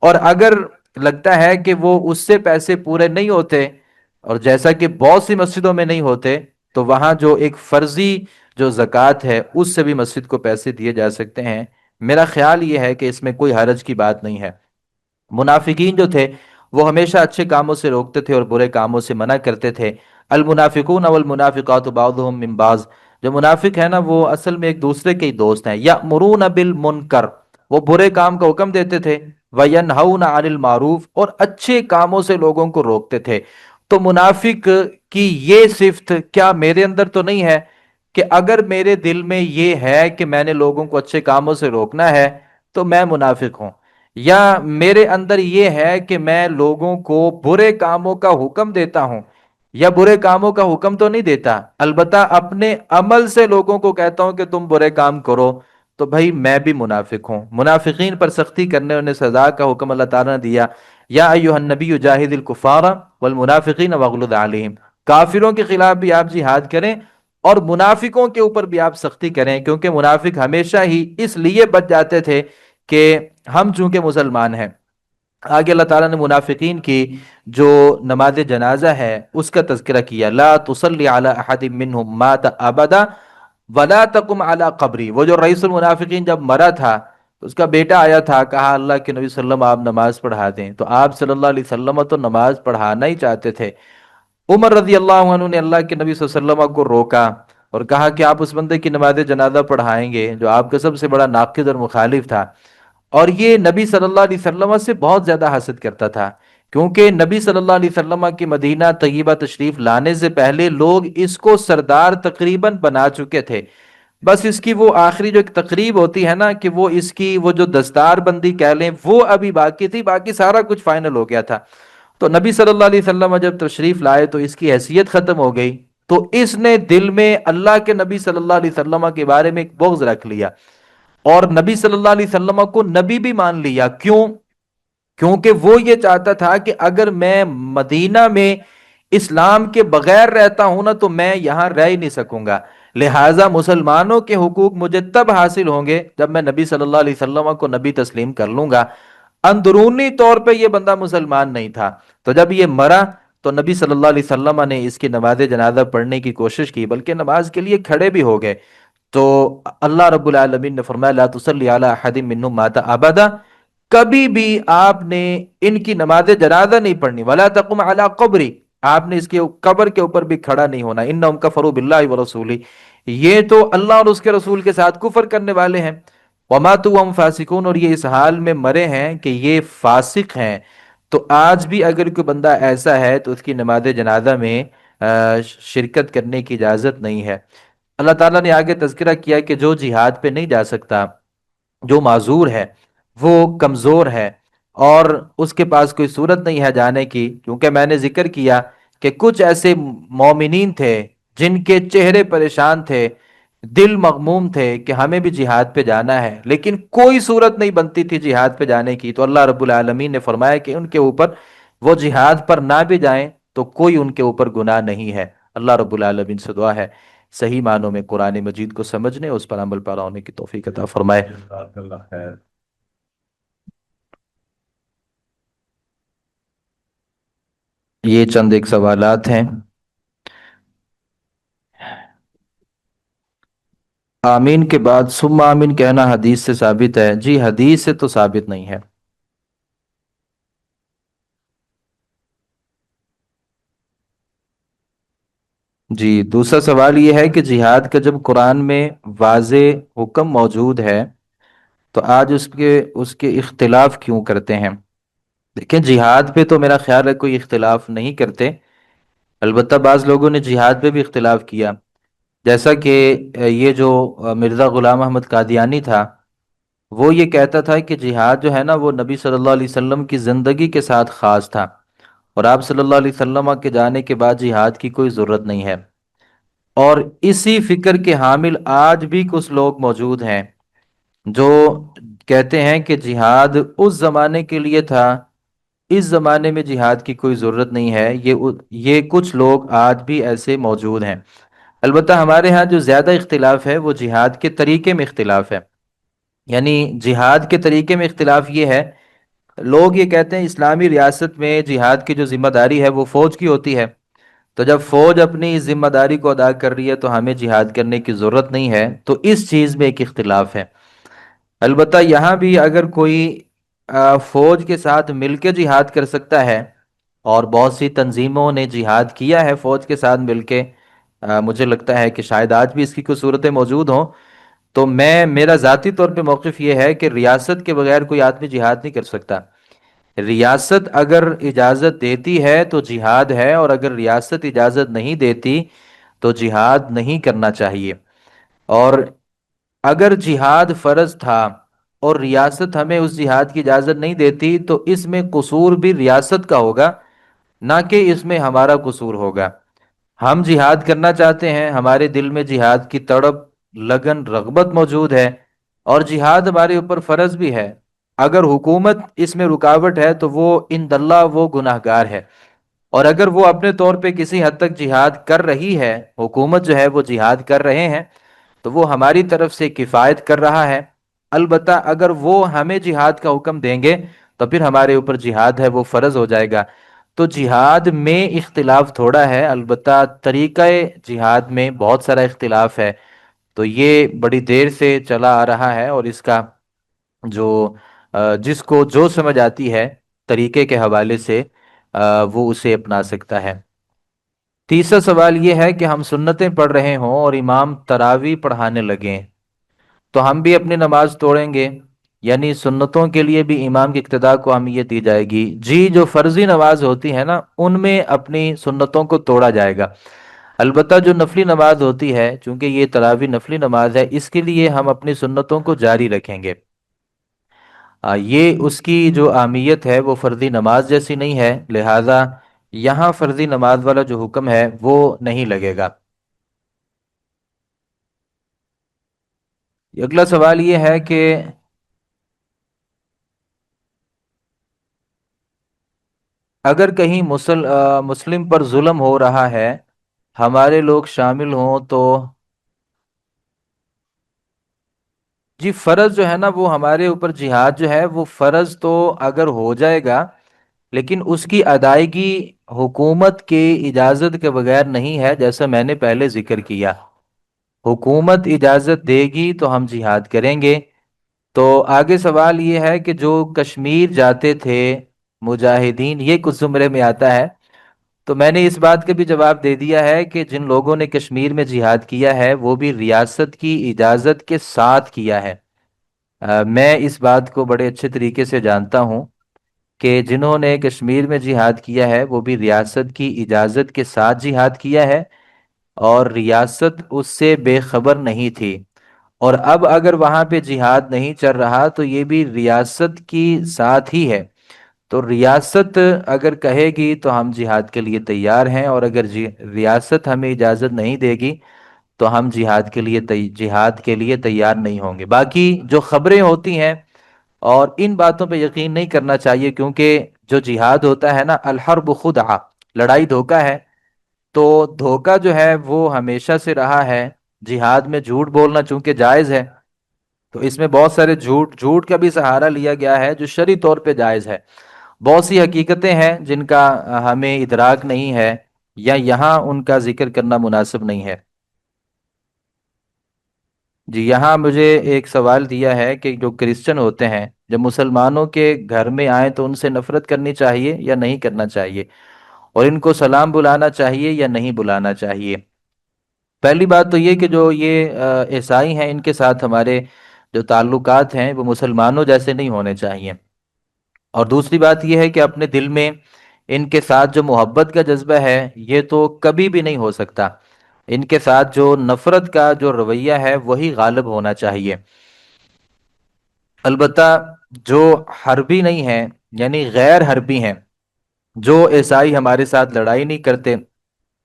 اور اگر لگتا ہے کہ وہ اس سے پیسے پورے نہیں ہوتے، اور جیسا کہ بہت سی مسجدوں میں نہیں ہوتے، تو وہاں جو ایک فرضی جو زکوٰۃ ہے اس سے بھی مسجد کو پیسے دیے جا سکتے ہیں۔ میرا خیال یہ ہے کہ اس میں کوئی حرج کی بات نہیں ہے۔ منافقین جو تھے وہ ہمیشہ اچھے کاموں سے روکتے تھے اور برے کاموں سے منع کرتے تھے۔ المنافقون والمنافقات بعضهم من بعض، جو منافق ہے نا وہ اصل میں ایک دوسرے کے ہی دوست ہیں۔ یأمرون بالمنکر، وہ برے کام کا حکم دیتے تھے، وینہون عن المعروف، اور اچھے کاموں سے لوگوں کو روکتے تھے۔ تو منافق کی یہ صفت کیا میرے اندر تو نہیں ہے کہ اگر میرے دل میں یہ ہے کہ میں نے لوگوں کو اچھے کاموں سے روکنا ہے تو میں منافق ہوں، یا میرے اندر یہ ہے کہ میں لوگوں کو برے کاموں کا حکم دیتا ہوں، یا برے کاموں کا حکم تو نہیں دیتا، البتہ اپنے عمل سے لوگوں کو کہتا ہوں کہ تم برے کام کرو، تو بھائی میں بھی منافق ہوں۔ منافقین پر سختی کرنے انہیں سزا کا حکم اللہ تعالیٰ نے دیا، یا ایھا النبی جاہد الکفار والمنافقین واغلظ علیہم، کافروں کے خلاف بھی آپ جہاد کریں اور منافقوں کے اوپر بھی آپ سختی کریں، کیونکہ منافق ہمیشہ ہی اس لیے بچ جاتے تھے کہ ہم چونکہ مسلمان ہیں۔ آگے اللہ تعالیٰ نے منافقین کی جو نماز جنازہ ہے اس کا تذکرہ کیا، لا تصلی علی احد منہم مات ابدا ولا تقم علی قبری۔ وہ جو رئیس المنافقین جب مرا تھا تو اس کا بیٹا آیا تھا، کہا اللہ کے نبی صلی اللہ علیہ وسلم آپ نماز پڑھا دیں، تو آپ صلی اللہ علیہ وسلم تو نماز پڑھانا ہی چاہتے تھے۔ عمر رضی اللہ عنہ نے اللہ کے نبی صلی اللہ علیہ وسلم کو روکا اور کہا کہ آپ اس بندے کی نماز جنازہ پڑھائیں گے جو آپ کا سب سے بڑا ناقد اور مخالف تھا، اور یہ نبی صلی اللہ علیہ وسلم سے بہت زیادہ حسد کرتا تھا، کیونکہ نبی صلی اللہ علیہ وسلم کی مدینہ طیبہ تشریف لانے سے پہلے لوگ اس کو سردار تقریباً بنا چکے تھے، بس اس کی وہ آخری جو ایک تقریب ہوتی ہے نا کہ وہ اس کی وہ جو دستار بندی کہہ لیں وہ ابھی باقی تھی، باقی سارا کچھ فائنل ہو گیا تھا۔ تو نبی صلی اللہ علیہ وسلم جب تشریف لائے تو اس کی حیثیت ختم ہو گئی، تو اس نے دل میں اللہ کے نبی صلی اللہ علیہ وسلم کے بارے میں ایک بغض رکھ لیا، اور نبی صلی اللہ علیہ وسلم کو نبی بھی مان لیا۔ کیوں؟ کیونکہ وہ یہ چاہتا تھا کہ اگر میں مدینہ میں اسلام کے بغیر رہتا ہوں نا تو میں یہاں رہ ہی نہیں سکوں گا، لہٰذا مسلمانوں کے حقوق مجھے تب حاصل ہوں گے جب میں نبی صلی اللہ علیہ وسلم کو نبی تسلیم کر لوں گا۔ اندرونی طور پہ یہ بندہ مسلمان نہیں تھا، تو جب یہ مرا تو نبی صلی اللہ علیہ وسلم نے اس کی نماز جنازہ پڑھنے کی کوشش کی، بلکہ نماز کے لیے کھڑے بھی ہو گئے، تو اللہ رب العالمین نے فرمایا لا تصلی علی احد منہم مات ابدا، کبھی بھی آپ نے ان کی نماز جنازہ نہیں پڑھنی، ولا تقم علی قبری، آپ نے اس کے قبر کے اوپر بھی کھڑا نہیں ہونا، انہم کفروا باللہ ورسولہ، یہ تو اللہ اور اس کے رسول کے ساتھ کفر کرنے والے ہیں، وماتوا وہم فاسقون، اور یہ اس حال میں مرے ہیں کہ یہ فاسق ہیں۔ تو آج بھی اگر کوئی بندہ ایسا ہے تو اس کی نماز جنازہ میں شرکت کرنے کی اجازت نہیں ہے۔ اللہ تعالیٰ نے آگے تذکرہ کیا کہ جو جہاد پہ نہیں جا سکتا، جو معذور ہے، وہ کمزور ہے اور اس کے پاس کوئی صورت نہیں ہے جانے کی، کیونکہ میں نے ذکر کیا کہ کچھ ایسے مومنین تھے جن کے چہرے پریشان تھے، دل مغموم تھے کہ ہمیں بھی جہاد پہ جانا ہے، لیکن کوئی صورت نہیں بنتی تھی جہاد پہ جانے کی، تو اللہ رب العالمین نے فرمایا کہ ان کے اوپر وہ جہاد پر نہ بھی جائیں تو کوئی ان کے اوپر گناہ نہیں ہے۔ اللہ رب العالمین سے دعا ہے صحیح معنوں میں قرآن مجید کو سمجھنے، اس پر عمل پیرا ہونے کی توفیق عطا فرمائے۔
جزاک اللہ خیر۔
یہ چند ایک سوالات ہیں۔ آمین کے بعد ثم آمین کہنا حدیث سے ثابت ہے؟ جی حدیث سے تو ثابت نہیں ہے۔ جی دوسرا سوال یہ ہے کہ جہاد کا جب قرآن میں واضح حکم موجود ہے تو آج اس کے اختلاف کیوں کرتے ہیں؟ دیکھیں جہاد پہ تو میرا خیال ہے کوئی اختلاف نہیں کرتے، البتہ بعض لوگوں نے جہاد پہ بھی اختلاف کیا، جیسا کہ یہ جو مرزا غلام احمد قادیانی تھا، وہ یہ کہتا تھا کہ جہاد جو ہے نا وہ نبی صلی اللہ علیہ وسلم کی زندگی کے ساتھ خاص تھا، اور آپ صلی اللہ علیہ وسلم کے جانے کے بعد جہاد کی کوئی ضرورت نہیں ہے۔ اور اسی فکر کے حامل آج بھی کچھ لوگ موجود ہیں جو کہتے ہیں کہ جہاد اس زمانے کے لیے تھا، اس زمانے میں جہاد کی کوئی ضرورت نہیں ہے، یہ کچھ لوگ آج بھی ایسے موجود ہیں۔ البتہ ہمارے ہاں جو زیادہ اختلاف ہے وہ جہاد کے طریقے میں اختلاف ہے، یعنی جہاد کے طریقے میں اختلاف یہ ہے، لوگ یہ کہتے ہیں اسلامی ریاست میں جہاد کی جو ذمہ داری ہے وہ فوج کی ہوتی ہے، تو جب فوج اپنی اس ذمہ داری کو ادا کر رہی ہے تو ہمیں جہاد کرنے کی ضرورت نہیں ہے، تو اس چیز میں ایک اختلاف ہے۔ البتہ یہاں بھی اگر کوئی فوج کے ساتھ مل کے جہاد کر سکتا ہے، اور بہت سی تنظیموں نے جہاد کیا ہے فوج کے ساتھ مل کے، مجھے لگتا ہے کہ شاید آج بھی اس کی کچھ صورتیں موجود ہوں، تو میرا ذاتی طور پہ موقف یہ ہے کہ ریاست کے بغیر کوئی آدمی جہاد نہیں کر سکتا۔ ریاست اگر اجازت دیتی ہے تو جہاد ہے، اور اگر ریاست اجازت نہیں دیتی تو جہاد نہیں کرنا چاہیے۔ اور اگر جہاد فرض تھا اور ریاست ہمیں اس جہاد کی اجازت نہیں دیتی تو اس میں قصور بھی ریاست کا ہوگا، نہ کہ اس میں ہمارا قصور ہوگا۔ ہم جہاد کرنا چاہتے ہیں، ہمارے دل میں جہاد کی تڑپ، لگن، رغبت موجود ہے، اور جہاد ہمارے اوپر فرض بھی ہے۔ اگر حکومت اس میں رکاوٹ ہے تو وہ عند اللہ وہ گناہ گار ہے، اور اگر وہ اپنے طور پہ کسی حد تک جہاد کر رہی ہے، حکومت جو ہے وہ جہاد کر رہے ہیں، تو وہ ہماری طرف سے کفایت کر رہا ہے۔ البتہ اگر وہ ہمیں جہاد کا حکم دیں گے تو پھر ہمارے اوپر جہاد ہے وہ فرض ہو جائے گا۔ تو جہاد میں اختلاف تھوڑا ہے، البتہ طریقہ جہاد میں بہت سارا اختلاف ہے۔ تو یہ بڑی دیر سے چلا آ رہا ہے، اور اس کا جو جس کو جو سمجھ آتی ہے طریقے کے حوالے سے وہ اسے اپنا سکتا ہے۔ تیسرا سوال یہ ہے کہ ہم سنتیں پڑھ رہے ہوں اور امام تراویح پڑھانے لگیں تو ہم بھی اپنی نماز توڑیں گے؟ یعنی سنتوں کے لیے بھی امام کی اقتداء کو اہمیت دی جائے گی؟ جی، جو فرضی نماز ہوتی ہے نا ان میں اپنی سنتوں کو توڑا جائے گا، البتہ جو نفلی نماز ہوتی ہے، چونکہ یہ تراویح نفلی نماز ہے، اس کے لیے ہم اپنی سنتوں کو جاری رکھیں گے۔ یہ اس کی جو اہمیت ہے وہ فرضی نماز جیسی نہیں ہے، لہذا یہاں فرضی نماز والا جو حکم ہے وہ نہیں لگے گا۔ اگلا سوال یہ ہے کہ اگر کہیں مسلم پر ظلم ہو رہا ہے، ہمارے لوگ شامل ہوں تو؟ جی فرض جو ہے نا وہ ہمارے اوپر جہاد جو ہے وہ فرض تو اگر ہو جائے گا، لیکن اس کی ادائیگی حکومت کی اجازت کے بغیر نہیں ہے، جیسا میں نے پہلے ذکر کیا۔ حکومت اجازت دے گی تو ہم جہاد کریں گے۔ تو آگے سوال یہ ہے کہ جو کشمیر جاتے تھے مجاہدین، یہ کچھ زمرے میں آتا ہے، تو میں نے اس بات کا بھی جواب دے دیا ہے کہ جن لوگوں نے کشمیر میں جہاد کیا ہے وہ بھی ریاست کی اجازت کے ساتھ کیا ہے۔ میں اس بات کو بڑے اچھے طریقے سے جانتا ہوں کہ جنہوں نے کشمیر میں جہاد کیا ہے وہ بھی ریاست کی اجازت کے ساتھ جہاد کیا ہے، اور ریاست اس سے بے خبر نہیں تھی۔ اور اب اگر وہاں پہ جہاد نہیں چل رہا تو یہ بھی ریاست کی ساتھ ہی ہے۔ تو ریاست اگر کہے گی تو ہم جہاد کے لیے تیار ہیں، اور اگر ریاست ہمیں اجازت نہیں دے گی تو ہم جہاد کے لیے تیار نہیں ہوں گے۔ باقی جو خبریں ہوتی ہیں، اور ان باتوں پہ یقین نہیں کرنا چاہیے، کیونکہ جو جہاد ہوتا ہے نا، الحرب خدعہ، لڑائی دھوکا ہے۔ تو دھوکا جو ہے وہ ہمیشہ سے رہا ہے، جہاد میں جھوٹ بولنا چونکہ جائز ہے، تو اس میں بہت سارے جھوٹ کا بھی سہارا لیا گیا ہے جو شرعی طور پہ جائز ہے۔ بہت سی حقیقتیں ہیں جن کا ہمیں ادراک نہیں ہے، یا یہاں ان کا ذکر کرنا مناسب نہیں ہے۔ جی یہاں مجھے ایک سوال دیا ہے کہ جو کرسچن ہوتے ہیں جب مسلمانوں کے گھر میں آئیں تو ان سے نفرت کرنی چاہیے یا نہیں کرنا چاہیے، اور ان کو سلام بلانا چاہیے یا نہیں بلانا چاہیے؟ پہلی بات تو یہ کہ جو یہ عیسائی ہیں ان کے ساتھ ہمارے جو تعلقات ہیں وہ مسلمانوں جیسے نہیں ہونے چاہیے، اور دوسری بات یہ ہے کہ اپنے دل میں ان کے ساتھ جو محبت کا جذبہ ہے یہ تو کبھی بھی نہیں ہو سکتا، ان کے ساتھ جو نفرت کا جو رویہ ہے وہی غالب ہونا چاہیے۔ البتہ جو حربی نہیں ہیں، یعنی غیر حربی ہیں، جو عیسائی ہمارے ساتھ لڑائی نہیں کرتے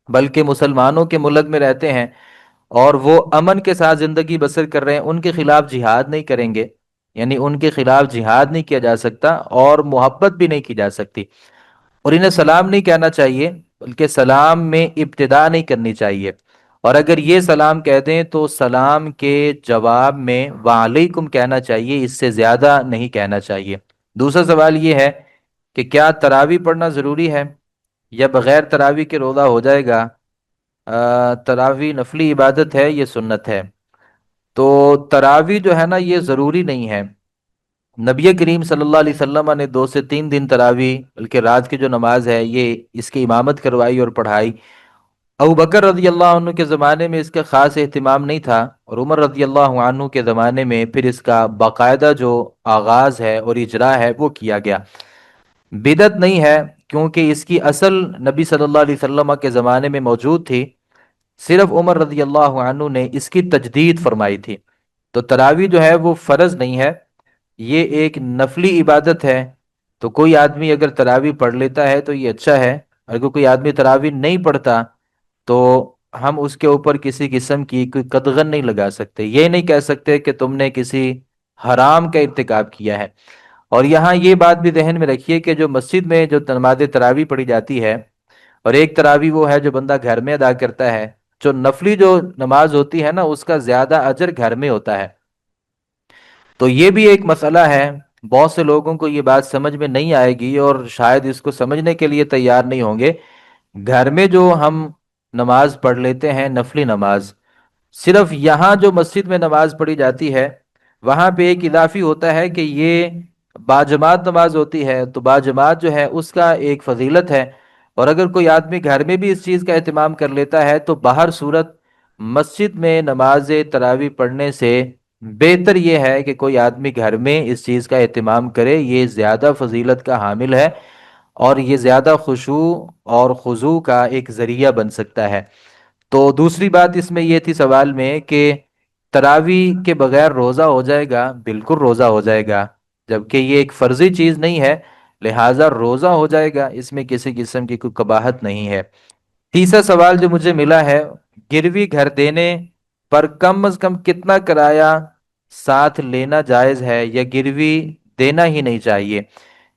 بلکہ مسلمانوں کے ملک میں رہتے ہیں اور وہ امن کے ساتھ زندگی بسر کر رہے ہیں، ان کے خلاف جہاد نہیں کریں گے، یعنی ان کے خلاف جہاد نہیں کیا جا سکتا اور محبت بھی نہیں کی جا سکتی، اور انہیں سلام نہیں کہنا چاہیے بلکہ سلام میں ابتدا نہیں کرنی چاہیے، اور اگر یہ سلام کہہ دیں تو سلام کے جواب میں وعلیکم کہنا چاہیے، اس سے زیادہ نہیں کہنا چاہیے۔ دوسرا سوال یہ ہے کہ کیا تراویح پڑھنا ضروری ہے یا بغیر تراویح کے روزہ ہو جائے گا؟ تراویح نفلی عبادت ہے، یہ سنت ہے، تو تراویح جو ہے نا یہ ضروری نہیں ہے۔ نبی کریم صلی اللہ علیہ وسلم نے 2 سے 3 دن تراویح بلکہ رات کی جو نماز ہے یہ اس کی امامت کروائی اور پڑھائی۔ ابو بکر رضی اللہ عنہ کے زمانے میں اس کا خاص اہتمام نہیں تھا، اور عمر رضی اللہ عنہ کے زمانے میں پھر اس کا باقاعدہ جو آغاز ہے اور اجرا ہے وہ کیا گیا۔ بدعت نہیں ہے کیونکہ اس کی اصل نبی صلی اللہ علیہ وسلم کے زمانے میں موجود تھی، صرف عمر رضی اللہ عنہ نے اس کی تجدید فرمائی تھی۔ تو تراویح جو ہے وہ فرض نہیں ہے، یہ ایک نفلی عبادت ہے، تو کوئی آدمی اگر تراویح پڑھ لیتا ہے تو یہ اچھا ہے، اگر کوئی آدمی تراویح نہیں پڑھتا تو ہم اس کے اوپر کسی قسم کی کوئی قدغن نہیں لگا سکتے، یہ نہیں کہہ سکتے کہ تم نے کسی حرام کا ارتکاب کیا ہے۔ اور یہاں یہ بات بھی ذہن میں رکھیے کہ جو مسجد میں جو نماز تراویح پڑھی جاتی ہے، اور ایک تراویح وہ ہے جو بندہ گھر میں ادا کرتا ہے، جو نفلی جو نماز ہوتی ہے نا اس کا زیادہ اجر گھر میں ہوتا ہے، تو یہ بھی ایک مسئلہ ہے۔ بہت سے لوگوں کو یہ بات سمجھ میں نہیں آئے گی اور شاید اس کو سمجھنے کے لیے تیار نہیں ہوں گے۔ گھر میں جو ہم نماز پڑھ لیتے ہیں نفلی نماز، صرف یہاں جو مسجد میں نماز پڑھی جاتی ہے وہاں پہ ایک اضافی ہوتا ہے کہ یہ باجماعت نماز ہوتی ہے، تو باجماعت جو ہے اس کا ایک فضیلت ہے، اور اگر کوئی آدمی گھر میں بھی اس چیز کا اہتمام کر لیتا ہے تو باہر صورت مسجد میں نماز تراویح پڑھنے سے بہتر یہ ہے کہ کوئی آدمی گھر میں اس چیز کا اہتمام کرے، یہ زیادہ فضیلت کا حامل ہے اور یہ زیادہ خشوع اور خضوع کا ایک ذریعہ بن سکتا ہے۔ تو دوسری بات اس میں یہ تھی سوال میں کہ تراویح کے بغیر روزہ ہو جائے گا؟ بالکل روزہ ہو جائے گا، جبکہ یہ ایک فرضی چیز نہیں ہے، لہٰذا روزہ ہو جائے گا، اس میں کسی قسم کی کوئی قباحت نہیں ہے۔ تیسرا سوال جو مجھے ملا ہے، گروی گھر دینے پر کم از کم کتنا کرایہ ساتھ لینا جائز ہے یا گروی دینا ہی نہیں چاہیے؟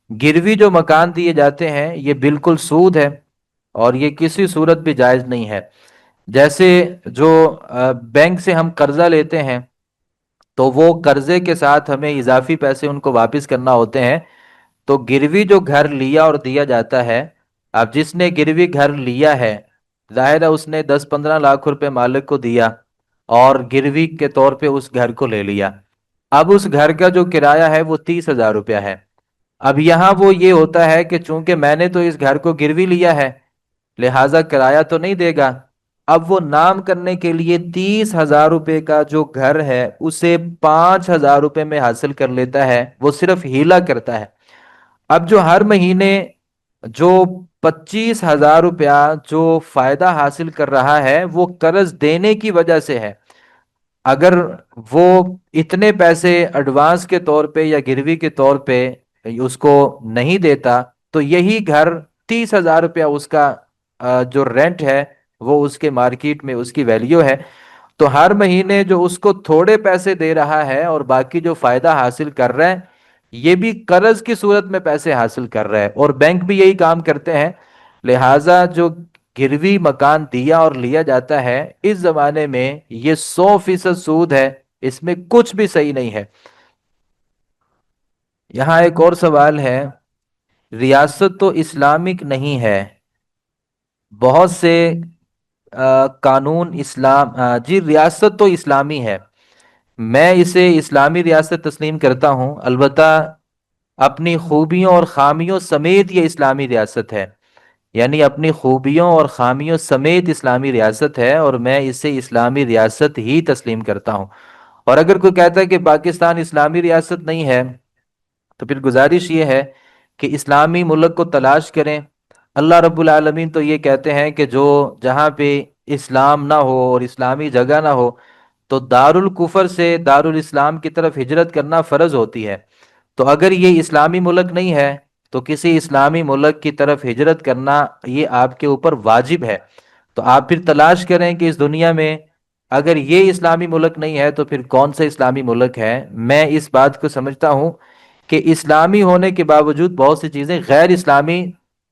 گروی جو مکان دیے جاتے ہیں یہ بالکل سود ہے اور یہ کسی صورت بھی جائز نہیں ہے۔ جیسے جو بینک سے ہم قرضہ لیتے ہیں تو وہ قرضے کے ساتھ ہمیں اضافی پیسے ان کو واپس کرنا ہوتے ہیں، تو گروی جو گھر لیا اور دیا جاتا ہے، اب جس نے گروی گھر لیا ہے ظاہر ہے اس نے 10-15 لاکھ روپے مالک کو دیا اور گروی کے طور پہ اس گھر کو لے لیا، اب اس گھر کا جو کرایہ ہے وہ 30,000 روپیہ ہے۔ اب یہاں وہ یہ ہوتا ہے کہ چونکہ میں نے تو اس گھر کو گروی لیا ہے لہٰذا کرایہ تو نہیں دے گا، اب وہ نام کرنے کے لیے 30,000 روپے کا جو گھر ہے اسے 5,000 روپے میں حاصل کر لیتا ہے، وہ صرف ہیلا کرتا ہے۔ اب جو ہر مہینے جو 25,000 روپیہ جو فائدہ حاصل کر رہا ہے وہ قرض دینے کی وجہ سے ہے، اگر وہ اتنے پیسے ایڈوانس کے طور پہ یا گروی کے طور پہ اس کو نہیں دیتا تو یہی گھر 30,000 روپیہ اس کا جو رینٹ ہے وہ اس کے مارکیٹ میں اس کی ویلیو ہے، تو ہر مہینے جو اس کو تھوڑے پیسے دے رہا ہے اور باقی جو فائدہ حاصل کر رہا ہے یہ بھی قرض کی صورت میں پیسے حاصل کر رہا ہے، اور بینک بھی یہی کام کرتے ہیں، لہٰذا جو گروی مکان دیا اور لیا جاتا ہے اس زمانے میں یہ 100% سود ہے، اس میں کچھ بھی صحیح نہیں ہے۔ یہاں ایک اور سوال ہے، ریاست تو اسلامک نہیں ہے، بہت سے قانون اسلام جی ریاست تو اسلامی ہے، میں اسے اسلامی ریاست تسلیم کرتا ہوں، البتہ اپنی خوبیوں اور خامیوں سمیت یہ اسلامی ریاست ہے، یعنی اپنی خوبیوں اور خامیوں سمیت اسلامی ریاست ہے، اور میں اسے اسلامی ریاست ہی تسلیم کرتا ہوں۔ اور اگر کوئی کہتا ہے کہ پاکستان اسلامی ریاست نہیں ہے، تو پھر گزارش یہ ہے کہ اسلامی ملک کو تلاش کریں۔ اللہ رب العالمین تو یہ کہتے ہیں کہ جو جہاں پہ اسلام نہ ہو اور اسلامی جگہ نہ ہو، تو دار الکفر سے دار الاسلام کی طرف ہجرت کرنا فرض ہوتی ہے۔ تو اگر یہ اسلامی ملک نہیں ہے تو کسی اسلامی ملک کی طرف ہجرت کرنا یہ آپ کے اوپر واجب ہے۔ تو آپ پھر تلاش کریں کہ اس دنیا میں اگر یہ اسلامی ملک نہیں ہے تو پھر کون سا اسلامی ملک ہے۔ میں اس بات کو سمجھتا ہوں کہ اسلامی ہونے کے باوجود بہت سی چیزیں غیر اسلامی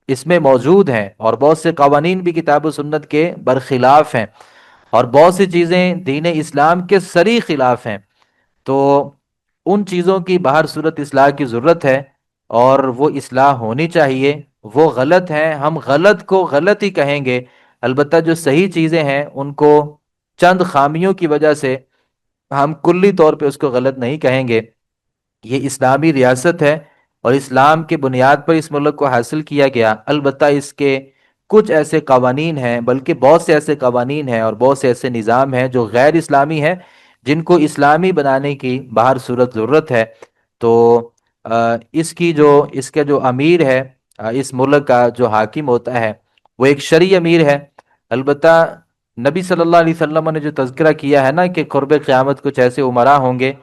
اس میں موجود ہیں، اور بہت سے قوانین بھی کتاب و سنت کے برخلاف ہیں، اور بہت سی چیزیں دین اسلام کے سری خلاف ہیں۔ تو ان چیزوں کی بہر صورت اصلاح کی ضرورت ہے، اور وہ اصلاح ہونی چاہیے۔ وہ غلط ہیں، ہم غلط کو غلط ہی کہیں گے، البتہ جو صحیح چیزیں ہیں ان کو چند خامیوں کی وجہ سے ہم کلی طور پہ اس کو غلط نہیں کہیں گے۔ یہ اسلامی ریاست ہے، اور اسلام کی بنیاد پر اس ملک کو حاصل کیا گیا، البتہ اس کے کچھ ایسے قوانین ہیں، بلکہ بہت سے ایسے قوانین ہیں اور بہت سے ایسے نظام ہیں جو غیر اسلامی ہیں، جن کو اسلامی بنانے کی بہر صورت ضرورت ہے۔ تو اس کا جو امیر ہے، اس ملک کا جو حاکم ہوتا ہے، وہ ایک شرعی امیر ہے۔ البتہ نبی صلی اللہ علیہ وسلم نے جو تذکرہ کیا ہے نا کہ قرب قیامت کچھ ایسے امراء ہوں گے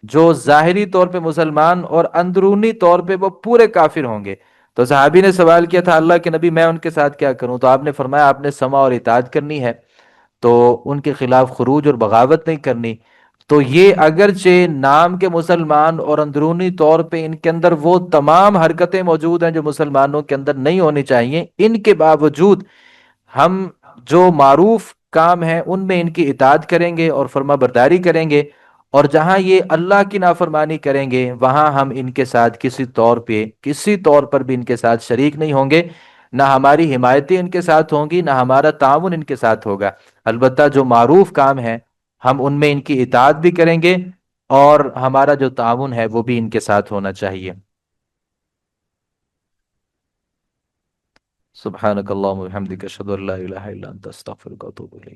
جو ظاہری طور پہ مسلمان اور اندرونی طور پہ وہ پورے کافر ہوں گے۔ تو صحابی نے سوال کیا تھا، اللہ کے نبی میں ان کے ساتھ کیا کروں؟ تو آپ نے فرمایا آپ نے سمع اور اطاعت کرنی ہے، تو ان کے خلاف خروج اور بغاوت نہیں کرنی۔ تو یہ اگرچہ نام کے مسلمان اور اندرونی طور پہ ان کے اندر وہ تمام حرکتیں موجود ہیں جو مسلمانوں کے اندر نہیں ہونی چاہیے، ان کے باوجود ہم جو معروف کام ہیں ان میں ان کی اطاعت کریں گے اور فرما برداری کریں گے، اور جہاں یہ اللہ کی نافرمانی کریں گے وہاں ہم ان کے ساتھ کسی طور پر بھی ان کے ساتھ شریک نہیں ہوں گے، نہ ہماری حمایتیں ان کے ساتھ ہوں گی، نہ ہمارا تعاون ان کے ساتھ ہوگا۔ البتہ جو معروف کام ہے ہم ان میں ان کی اطاعت بھی کریں گے، اور ہمارا جو تعاون ہے وہ بھی ان کے ساتھ ہونا چاہیے۔ سبحانک اللہم و بحمدک، اشہد ان لا الہ الا انت، استغفرک و اتوب الیک۔